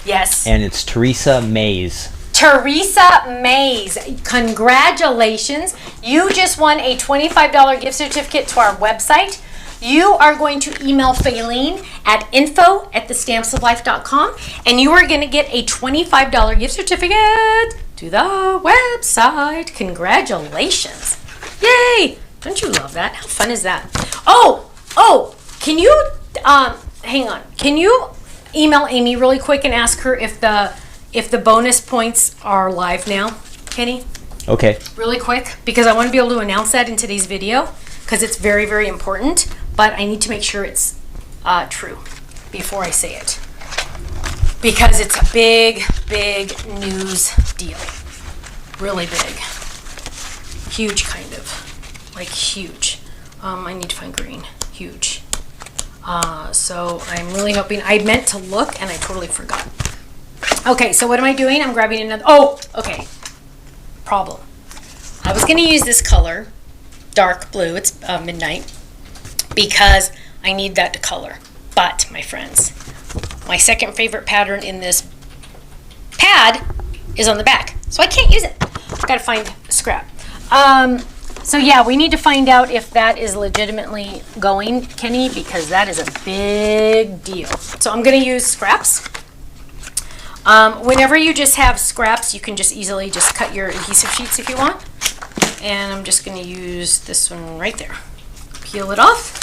Yes. And it's Teresa Mays. Teresa Mays, congratulations. You just won a $25 gift certificate to our website. You are going to email Faylene at info@thestampsoflife.com, and you are going to get a $25 gift certificate to the website. Congratulations. Yay. Don't you love that? How fun is that? Oh, can you, hang on. Can you email Amy really quick and ask her if the bonus points are live now, Kenny? Okay. Really quick, because I want to be able to announce that in today's video, because it's very, very important, but I need to make sure it's true before I say it, because it's a big, big news deal. Really big. Huge, kind of. Like huge. I need to find green. Huge. So I'm really hoping, I meant to look and I totally forgot. Okay, so what am I doing? I'm grabbing another, okay. Problem. I was gonna use this color, dark blue, it's midnight, because I need that to color. But, my friends, my second favorite pattern in this pad is on the back, so I can't use it. I've gotta find scrap. So yeah, we need to find out if that is legitimately going, Kenny, because that is a big deal. So I'm gonna use scraps. Whenever you just have scraps, you can just easily just cut your adhesive sheets if you want. And I'm just going to use this one right there. Peel it off.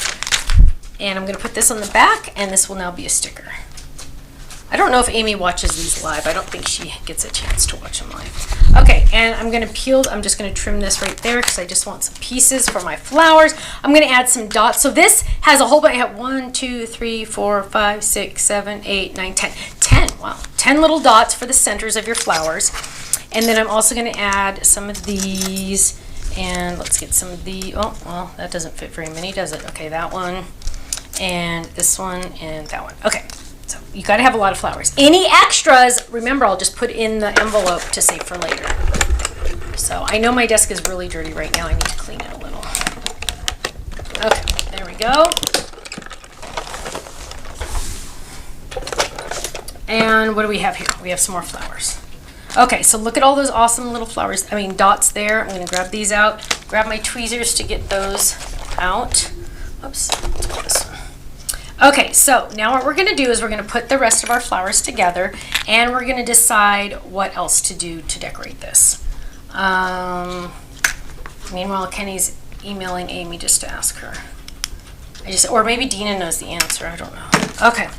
And I'm going to put this on the back, and this will now be a sticker. I don't know if Amy watches these live. I don't think she gets a chance to watch them live. Okay, and I'm just going to trim this right there because I just want some pieces for my flowers. I'm going to add some dots. So this has a whole bunch. I have 1, 2, 3, 4, 5, 6, 7, 8, 9, 10. 10, wow. 10 little dots for the centers of your flowers. And then I'm also going to add some of these. And let's get some of the, oh, well, that doesn't fit very many, does it? Okay, that one. And this one and that one. Okay. So you got to have a lot of flowers. Any extras, remember, I'll just put in the envelope to save for later. So I know my desk is really dirty right now. I need to clean it a little. Okay, there we go. And what do we have here? We have some more flowers. Okay, so look at all those awesome little flowers. Dots there. I'm going to grab these out. Grab my tweezers to get those out. Oops, let's put this one. Okay, so now what we're going to do is we're going to put the rest of our flowers together, and we're going to decide what else to do to decorate this. Meanwhile, Kenny's emailing Amy just to ask her. Or maybe Dina knows the answer. I don't know. Okay,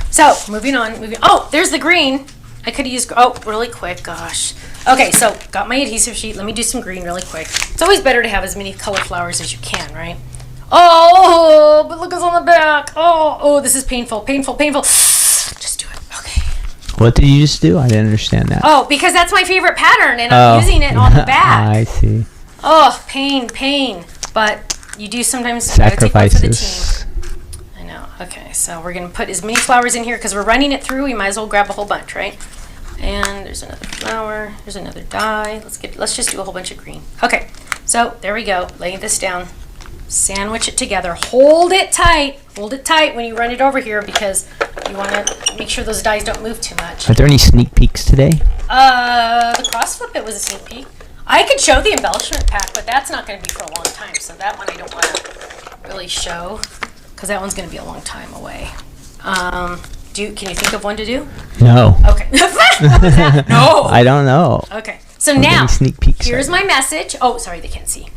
so moving on. Oh, there's the green. I could use, really quick, gosh. Okay, so got my adhesive sheet. Let me do some green really quick. It's always better to have as many color flowers as you can, right? Oh, but look what's on the back. Oh, this is painful. Just do it. Okay. What did you just do? I didn't understand that. Oh, because that's my favorite pattern, and I'm using it on the back. I see. Oh, pain. But you do sometimes sacrifices for the team. I know. Okay, so we're going to put as many flowers in here because we're running it through. We might as well grab a whole bunch, right? And there's another flower. There's another die. Let's just do a whole bunch of green. Okay, so there we go. Laying this down. Sandwich it together. Hold it tight when you run it over here because you want to make sure those dies don't move too much. Are there any sneak peeks today? The cross flip, it was a sneak peek. I could show the embellishment pack, but that's not going to be for a long time, so that one I don't want to really show because that one's going to be a long time away. Can you think of one to do? No. Okay. What was that? No. I don't know. Okay. So now, here's my message. Oh, sorry, they can't see.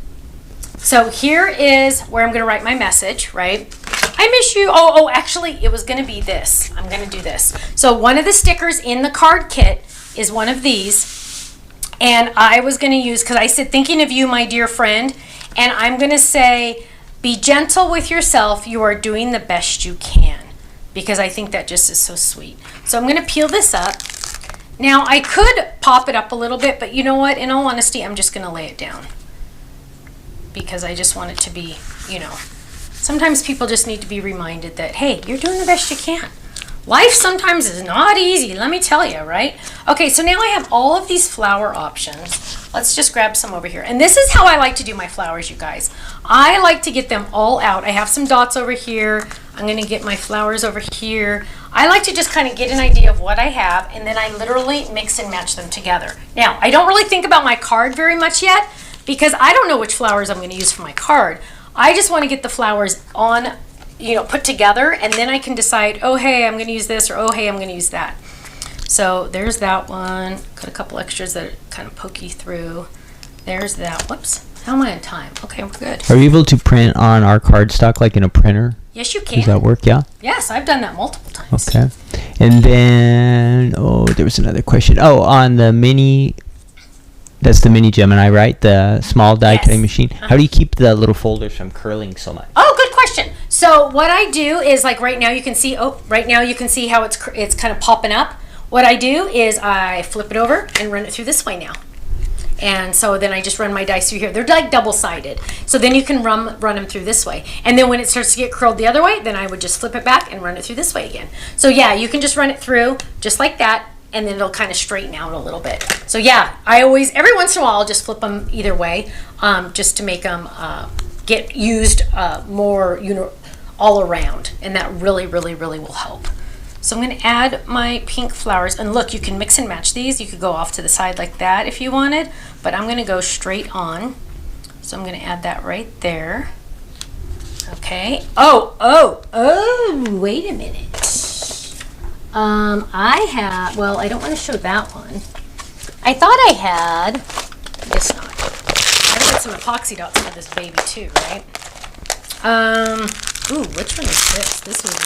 So here is where I'm going to write my message, right? I miss you. Oh, actually, it was going to be this. I'm going to do this. So one of the stickers in the card kit is one of these. And I was going to use, because I said, thinking of you, my dear friend. And I'm going to say, be gentle with yourself. You are doing the best you can. Because I think that just is so sweet. So I'm going to peel this up. Now, I could pop it up a little bit, but you know what? In all honesty, I'm just going to lay it down. Because I just want it to be, you know, sometimes people just need to be reminded that, hey, you're doing the best you can. Life sometimes is not easy, let me tell you, right? Okay, so now I have all of these flower options. Let's just grab some over here. And this is how I like to do my flowers, you guys. I like to get them all out. I have some dots over here. I'm going to get my flowers over here. I like to just kind of get an idea of what I have, and then I literally mix and match them together. Now, I don't really think about my card very much yet, because I don't know which flowers I'm going to use for my card. I just want to get the flowers on, you know, put together, and then I can decide, oh, hey, I'm going to use this, or oh, hey, I'm going to use that. So there's that one. Got a couple extras that are kind of pokey through. There's that. Whoops. How am I on time? Okay, we're good. Are you able to print on our cardstock like in a printer? Yes, you can. Does that work? Yeah. Yes, I've done that multiple times. Okay. And then, oh, there was another question. Oh, on the mini, that's the mini Gemini, right? The small die cutting machine. How do you keep the little folders from curling so much? Oh, good question. So what I do is, like right now you can see, how it's kind of popping up. What I do is I flip it over and run it through this way now. And so then I just run my dice through here. They're like double-sided. So then you can run them through this way. And then when it starts to get curled the other way, then I would just flip it back and run it through this way again. So yeah, you can just run it through just like that, and then it'll kind of straighten out a little bit. So yeah, I always, every once in a while, I'll just flip them either way, just to make them get used more, you know, all around. And that really, really, really will help. So I'm going to add my pink flowers, and look, you can mix and match these. You could go off to the side like that if you wanted, but I'm going to go straight on. So I'm going to add that right there. Okay. Oh, wait a minute. I don't want to show that one. I thought I had, I guess not. I got some epoxy dots for this baby too, right? Which one is this? This was one.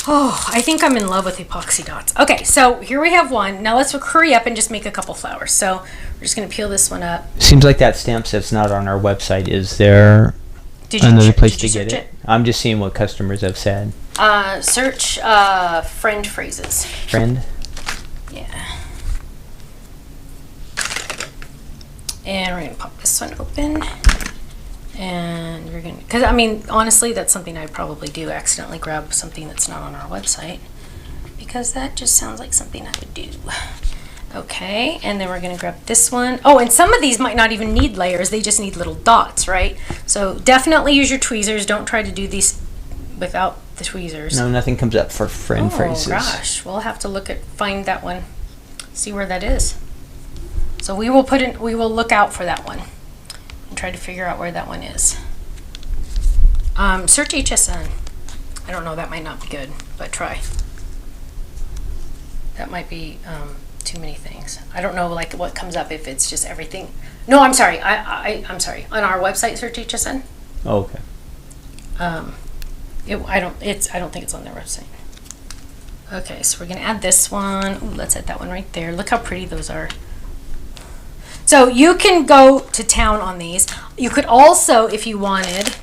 Oh, I think I'm in love with epoxy dots. Okay, so here we have one. Now let's hurry up and just make a couple flowers. So we're just going to peel this one up. Seems like that stamp set's not on our website. Is there another place to get it? I'm just seeing what customers have said. Search friend phrases. Friend? Yeah. And we're going to pop this one open. And you're going to, because I mean, honestly, that's something I'd probably do, accidentally grab something that's not on our website, because that just sounds like something I would do. Okay, and then we're going to grab this one. Oh, and some of these might not even need layers, they just need little dots, right? So definitely use your tweezers. Don't try to do these without the tweezers. No, nothing comes up for friend phrases. Oh gosh, we'll have to find that one, see where that is. So we will look out for that one. Try to figure out where that one is. Search HSN. I don't know, that might not be good, but try. That might be too many things. I don't know like what comes up if it's just everything. No, I'm sorry. I'm sorry. On our website, search HSN. Oh, okay. I don't think it's on their website. Okay, so we're gonna add this one. Ooh, let's add that one right there. Look how pretty those are. So you can go to town on these. You could also, if you wanted,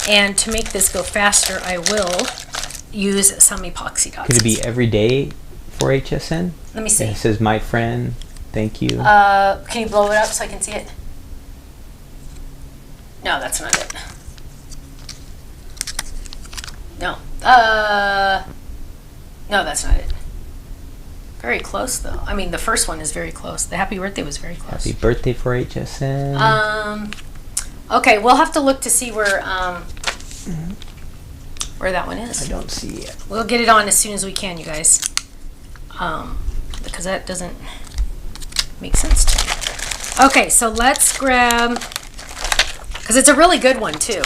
and to make this go faster, I will use some epoxy dots. Could it be every day for HSN? Let me see. It says, my friend, thank you. Can you blow it up so I can see it? No, that's not it. No. No, that's not it. Very close, though. I mean, the first one is very close. The happy birthday was very close. Happy birthday for HSN. Okay, we'll have to look to see where that one is. I don't see it. We'll get it on as soon as we can, you guys. Because that doesn't make sense to me. Okay, so let's grab, because it's a really good one, too.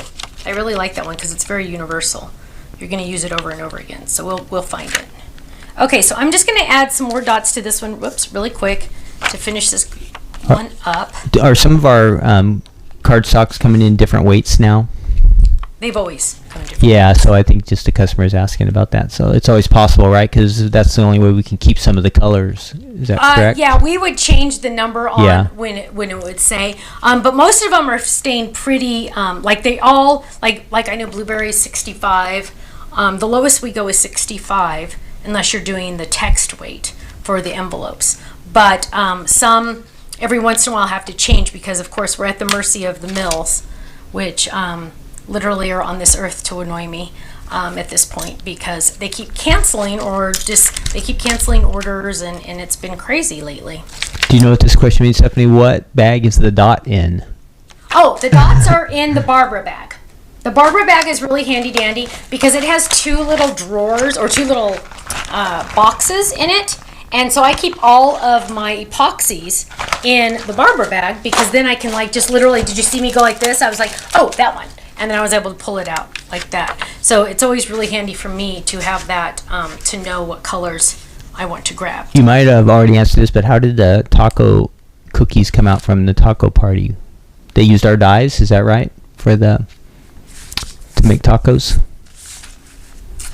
I really like that one because it's very universal. You're going to use it over and over again, so we'll find it. Okay, so I'm just going to add some more dots to this one, whoops, really quick, to finish this one up. Are some of our cardstocks coming in different weights now? They've always come in different. Yeah, so I think just the customer is asking about that. So it's always possible, right? Because that's the only way we can keep some of the colors. Is that correct? Yeah, we would change the number on Yeah. when it would say, but most of them are staying pretty. Like they all like I know blueberry is 65. The lowest we go is 65, unless you're doing the text weight for the envelopes. But some every once in a while have to change because, of course, we're at the mercy of the mills, which literally are on this earth to annoy me at this point because they keep canceling they keep canceling orders and it's been crazy lately. Do you know what this question means, Stephanie? What bag is the dot in? Oh, the dots are in the Barbara bag. The Barbara bag is really handy dandy because it has two little drawers or two little boxes in it. And so I keep all of my epoxies in the Barbara bag because then I can just literally, did you see me go like this? I was like, oh, that one. And then I was able to pull it out like that. So it's always really handy for me to have that, to know what colors I want to grab. You might have already answered this, but how did the taco cookies come out from the taco party? They used our dyes, is that right? To make tacos?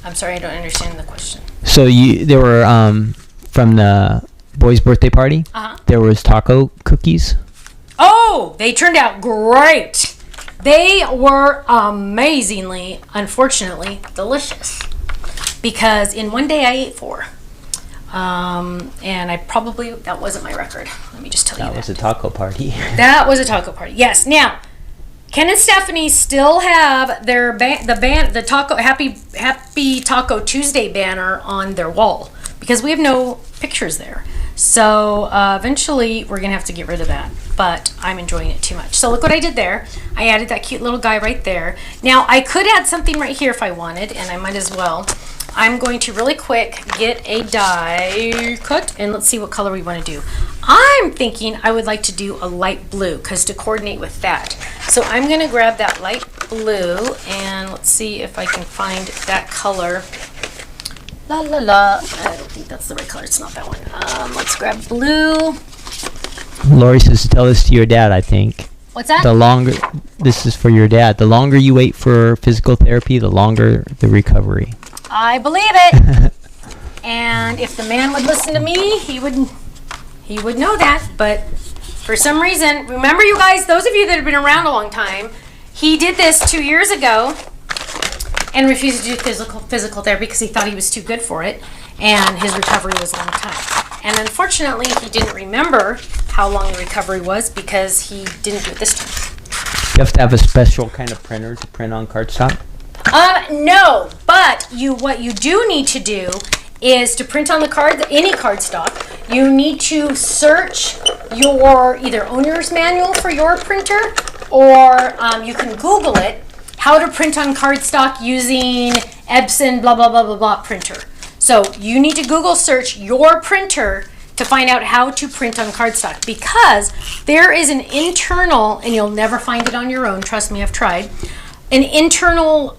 I'm sorry, I don't understand the question. So they were from the boys' birthday party? Uh-huh. There was taco cookies? Oh, they turned out great. They were amazingly, unfortunately, delicious. Because in one day I ate 4. And that wasn't my record. Let me just tell you that. That was a taco party. That was a taco party. Yes. Now, Ken and Stephanie still have the taco Happy Taco Tuesday banner on their wall because we have no pictures there. So eventually we're gonna have to get rid of that, but I'm enjoying it too much. So look what I did there. I added that cute little guy right there. Now I could add something right here if I wanted, and I might as well. I'm going to really quick get a die cut and let's see what color we want to do. I'm thinking I would like to do a light blue because to coordinate with that. So I'm going to grab that light blue and let's see if I can find that color. La la la. I don't think that's the right color. It's not that one. Let's grab blue. Lori says to tell this to your dad, I think. What's that? This is for your dad. The longer you wait for physical therapy, the longer the recovery. I believe it. And if the man would listen to me, he would know that. But for some reason, remember you guys, those of you that have been around a long time, he did this 2 years ago and refused to do physical therapy because he thought he was too good for it and his recovery was a long time. And unfortunately, he didn't remember how long the recovery was because he didn't do it this time. You have to have a special kind of printer to print on cardstock? No, but what you do need to do is to print on the card, any cardstock, you need to search your either owner's manual for your printer or you can Google it, how to print on cardstock using Epson blah, blah, blah, blah, blah printer. So you need to Google search your printer to find out how to print on cardstock because there is an internal, and you'll never find it on your own, trust me, I've tried, an internal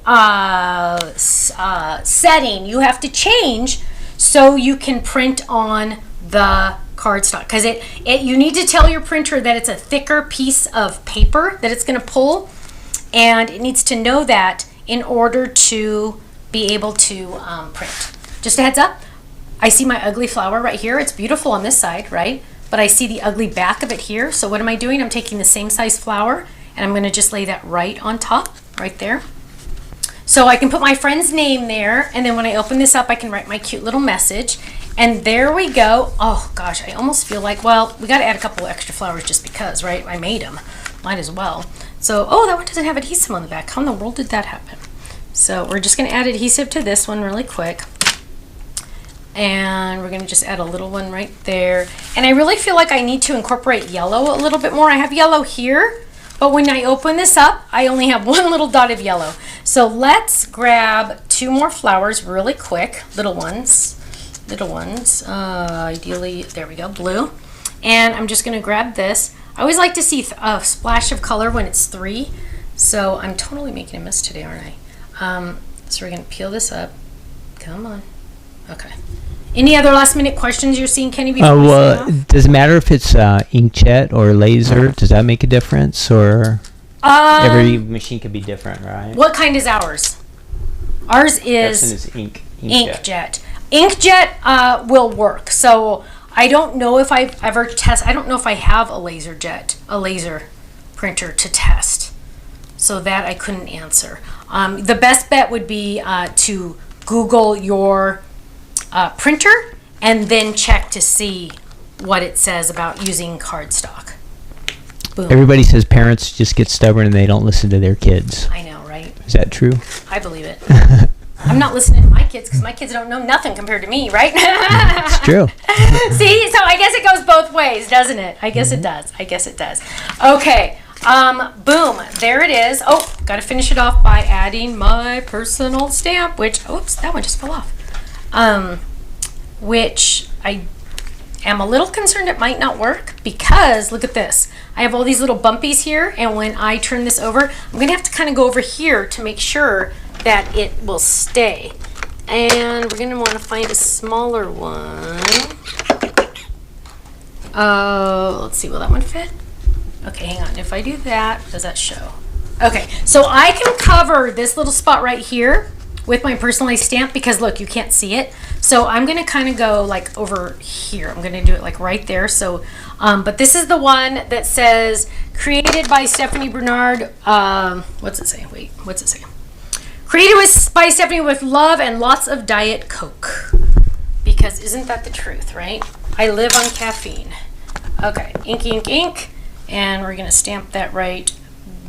setting you have to change so you can print on the cardstock because you need to tell your printer that it's a thicker piece of paper that it's going to pull, and it needs to know that in order to be able to print. Just a heads up, I see my ugly flower right here. It's beautiful on this side, right? But I see the ugly back of it here. So what am I doing? I'm taking the same size flower and I'm going to just lay that right on top, right there. So I can put my friend's name there, and then when I open this up, I can write my cute little message. And there we go. Oh gosh, I almost feel like, well, we got to add a couple of extra flowers just because, right? I made them. Might as well. So, oh, that one doesn't have adhesive on the back. How in the world did that happen? So we're just going to add adhesive to this one really quick. And we're going to just add a little one right there. And I really feel like I need to incorporate yellow a little bit more. I have yellow here, but when I open this up, I only have one little dot of yellow. So let's grab 2 more flowers really quick, little ones, ideally, there we go, blue. And I'm just going to grab this. I always like to see a splash of color when it's 3. So I'm totally making a mess today, aren't I? So we're going to peel this up. Come on. Okay. Any other last minute questions you're seeing, Kenny? Well, does it matter if it's inkjet or laser? Does that make a difference, or? Every machine could be different, right? What kind is ours? Ours Epson is is inkjet. Inkjet will work. So I don't know if I've ever I don't know if I have a laser printer to test. So that I couldn't answer. The best bet would be to Google your printer and then check to see what it says about using cardstock. Boom. Everybody says parents just get stubborn and they don't listen to their kids. I know, right? Is that true? I believe it. I'm not listening to my kids because my kids don't know nothing compared to me, right? It's true. See, so I guess it goes both ways, doesn't it? I guess it does. Okay. Boom. There it is. Oh, got to finish it off by adding my personal stamp, which, oops, that one just fell off. Which I am a little concerned it might not work because look at this. I have all these little bumpies here, and when I turn this over, I'm going to have to kind of go over here to make sure that it will stay. And we're going to want to find a smaller one. Let's see, will that one fit? Okay, hang on. If I do that, does that show? Okay, so I can cover this little spot right here with my personalized stamp because look, you can't see it. So I'm gonna kind of go like over here. I'm gonna do it like right there. So, but this is the one that says created by Stephanie Bernard. What's it say? Wait, what's it say? Created by Stephanie with love and lots of Diet Coke. Because isn't that the truth, right? I live on caffeine. Okay, ink, ink, ink. And we're going to stamp that right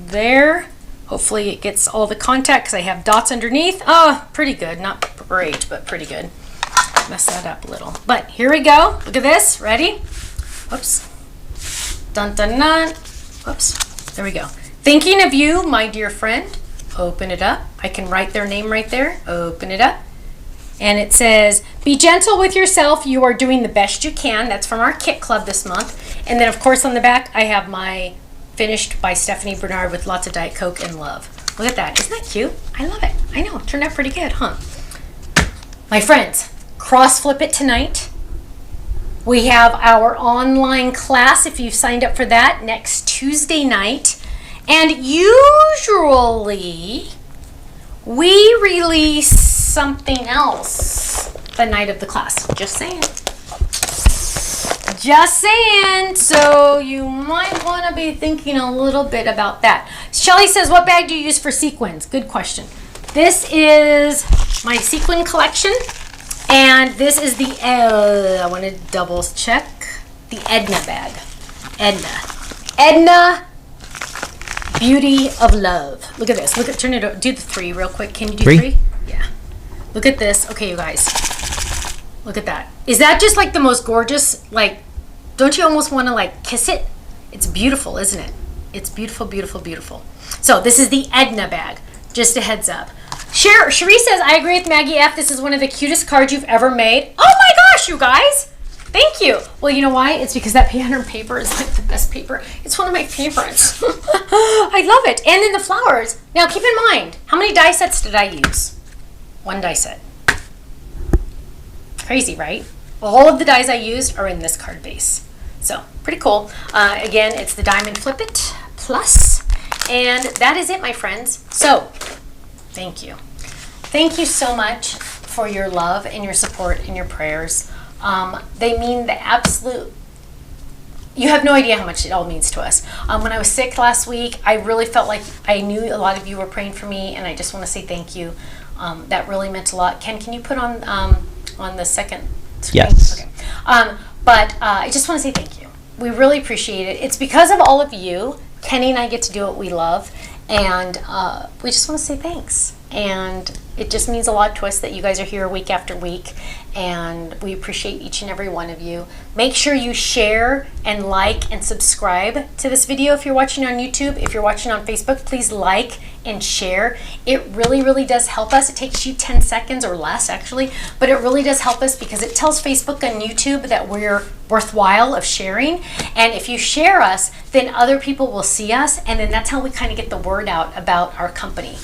there. Hopefully it gets all the contact because I have dots underneath. Oh, pretty good. Not great, but pretty good. Mess that up a little. But here we go. Look at this. Ready? Oops. Dun, dun, dun. Whoops. There we go. Thinking of you, my dear friend. Open it up. I can write their name right there. Open it up. And it says, be gentle with yourself. You are doing the best you can. That's from our Kit Club this month. And then, of course, on the back, I have my finished by Stephanie Bernard with lots of Diet Coke and love. Look at that. Isn't that cute? I love it. I know. It turned out pretty good, huh? My friends, cross flip it tonight. We have our online class, if you've signed up for that, next Tuesday night. And usually, we release something else the night of the class. Just saying. Just saying. So you might want to be thinking a little bit about that. Shelly says, what bag do you use for sequins? Good question. This is my sequin collection. And this is the, I want to double check, the Edna bag. Edna Beauty of Love. Look at this. Look at, turn it over. Do the 3 real quick. Can you do 3? Yeah. Look at this. Okay, you guys. Look at that. Is that just like the most gorgeous, like, don't you almost want to like kiss it? It's beautiful, isn't it? It's beautiful, beautiful, beautiful. So this is the Edna bag. Just a heads up. Cherie says, I agree with Maggie F. This is one of the cutest cards you've ever made. Oh my gosh, you guys. Thank you. Well, you know why? It's because that pattern paper is like the best paper. It's one of my favorites. I love it. And then the flowers. Now, keep in mind, how many die sets did I use? 1 die set. Crazy, right? All of the dies I used are in this card base. So, pretty cool. Again, it's the Diamond Flip It Plus. And that is it, my friends. So, thank you. Thank you so much for your love and your support and your prayers. They mean the absolute, you have no idea how much it all means to us. When I was sick last week, I really felt like I knew a lot of you were praying for me, and I just want to say thank you. That really meant a lot. Ken, can you put on the second screen? Yes. Okay. But I just want to say thank you. We really appreciate it. It's because of all of you, Kenny and I get to do what we love, and we just want to say thanks. And it just means a lot to us that you guys are here week after week, and we appreciate each and every one of you. Make sure you share and like and subscribe to this video if you're watching on YouTube. If you're watching on Facebook, please like and share. It really, really does help us. It takes you 10 seconds or less, actually, but it really does help us because it tells Facebook and YouTube that we're worthwhile of sharing. And if you share us, then other people will see us, and then that's how we kind of get the word out about our company.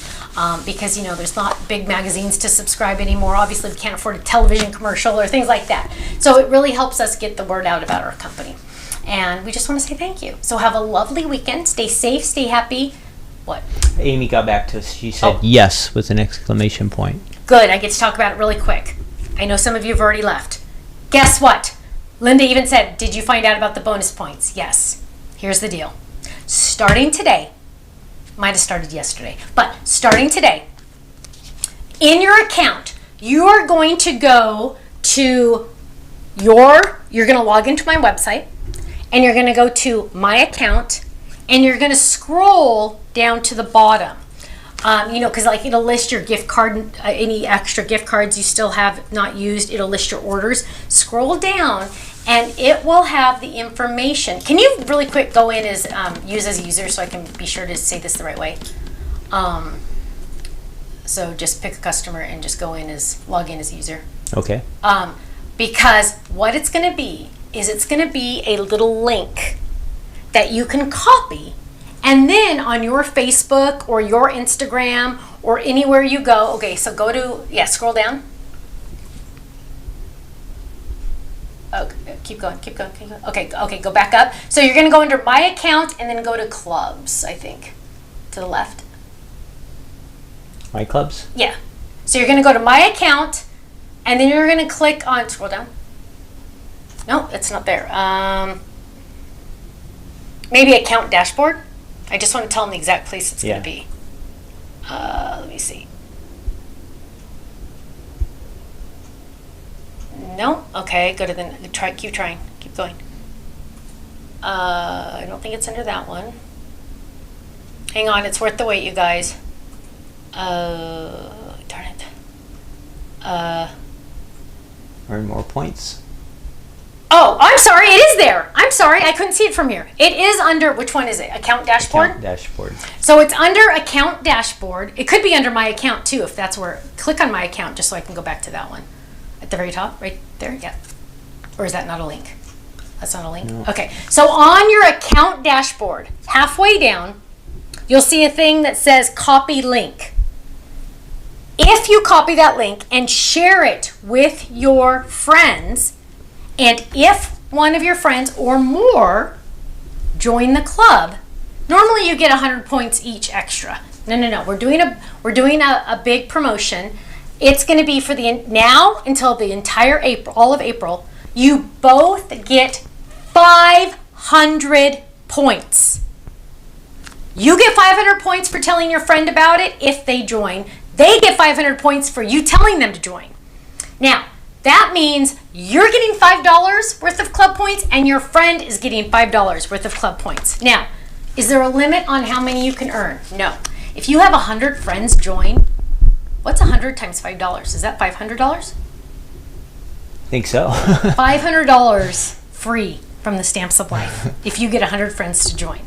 Because, you know, there's not big magazines to subscribe anymore. Obviously, we can't afford a television commercial or things like that. So it really helps us get the word out about our company. And we just want to say thank you. So have a lovely weekend. Stay safe, stay happy. What? Amy got back to us. She said Oh. yes with an exclamation point. Good, I get to talk about it really quick. I know some of you have already left. Guess what? Linda even said, did you find out about the bonus points? Yes. Here's the deal. Starting today, might have started yesterday, but starting today, in your account, you are going to go to you're going to log into my website, and you're going to go to my account, and you're going to scroll down to the bottom. Because like it'll list your gift card, any extra gift cards you still have not used. It'll list your orders. Scroll down, and it will have the information. Can you really quick go in as use as user so I can be sure to say this the right way? So just pick a customer and just go in as log in as user. Okay. Because what it's going to be is it's going to be a little link that you can copy, and then on your Facebook or your Instagram or anywhere you go. Okay, so go to, scroll down. Okay, keep going. Okay, go back up. So you're going to go under my account and then go to clubs, I think, to the left. My clubs? Yeah. So you're going to go to my account, and then you're going to click on, scroll down. No, it's not there. Maybe account dashboard. I just want to tell them the exact place it's going to be. Let me see. No? Okay, go to keep trying. Keep going. I don't think it's under that one. Hang on, it's worth the wait, you guys. Darn it. Earn more points. Oh, I'm sorry, it is there. I'm sorry, I couldn't see it from here. It is under, which one is it? Account dashboard? Account dashboard. So it's under account dashboard. It could be under my account too, if that's where, click on my account just so I can go back to that one. At the very top, right there, yeah. Or is that not a link? That's not a link? No. Okay, so on your account dashboard, halfway down, you'll see a thing that says copy link. If you copy that link and share it with your friends, and if one of your friends or more join the club, normally you get 100 points each extra. No. We're doing a big promotion. It's going to be for now until the entire April, all of April. You both get 500 points. You get 500 points for telling your friend about it if they join. They get 500 points for you telling them to join. Now, that means you're getting $5 worth of club points and your friend is getting $5 worth of club points. Now, is there a limit on how many you can earn? No. If you have 100 friends join, what's 100 times $5? Is that $500? Think so. $500 free from the Stamps of Life if you get 100 friends to join.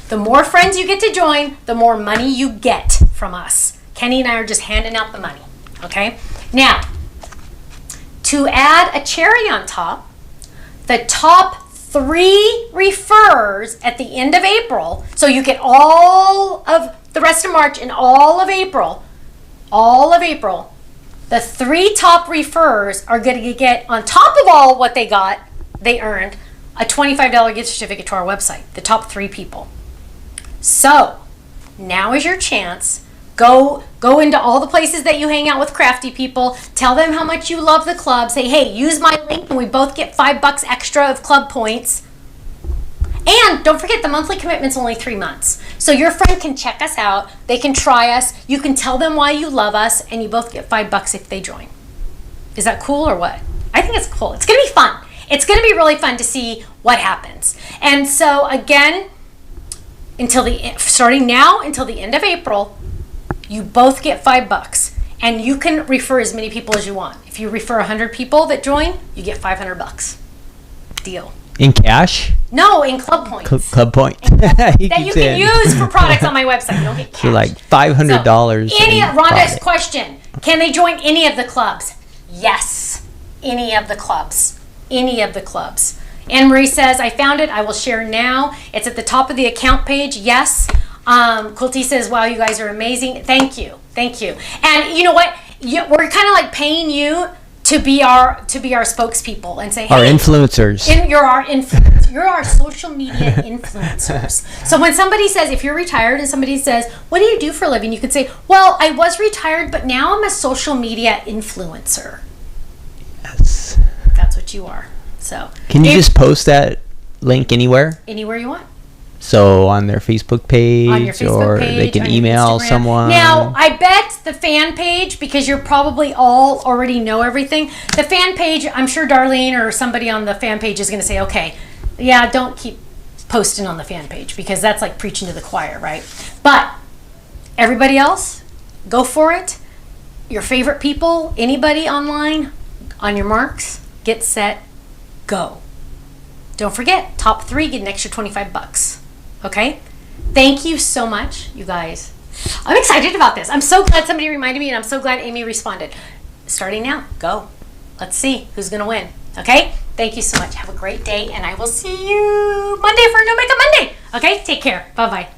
The more friends you get to join, the more money you get from us. Kenny and I are just handing out the money, okay? Now, to add a cherry on top, the top 3 refers at the end of April, so you get all of the rest of March and all of April, the 3 top refers are going to get, on top of all what they earned, a $25 gift certificate to our website, the top 3 people. So, now is your chance. Go into all the places that you hang out with crafty people. Tell them how much you love the club. Say, hey, use my link and we both get $5 extra of club points. And don't forget, the monthly commitment's only 3 months. So your friend can check us out. They can try us. You can tell them why you love us, and you both get $5 if they join. Is that cool or what? I think it's cool. It's going to be fun. It's going to be really fun to see what happens. And so again, starting now until the end of April, you both get $5, and you can refer as many people as you want. If you refer 100 people that join, you get $500. Deal. In cash? No, in club points. Club point. That you can use for products on my website. You don't get cash. So like $500. Rhonda's question: can they join any of the clubs? Yes, any of the clubs. Any of the clubs. Anne Marie says, I found it. I will share now. It's at the top of the account page. Yes. Quilty says, wow, you guys are amazing. Thank you. And you know what? We're kind of like paying you to be our spokespeople and say, Our hey, influencers. you're our influence. You're our social media influencers. So when somebody says, if you're retired and somebody says, what do you do for a living? You could say, well, I was retired, but now I'm a social media influencer. Yes. That's what you are. So Can you just post that link anywhere? Anywhere you want. So on their Facebook page, On your Facebook or page, they can on your email Instagram. someone. Now, I bet the fan page, because you're probably all already know everything, the fan page, I'm sure Darlene or somebody on the fan page is going to say, okay, yeah, don't keep posting on the fan page, because that's like preaching to the choir, right? But everybody else, go for it. Your favorite people, anybody online, on your marks, get set, go. Don't forget, top 3 get an extra $25. Okay? Thank you so much, you guys. I'm excited about this. I'm so glad somebody reminded me, and I'm so glad Amy responded. Starting now, go. Let's see who's going to win. Okay? Thank you so much. Have a great day, and I will see you Monday for No Makeup Monday. Okay? Take care. Bye-bye.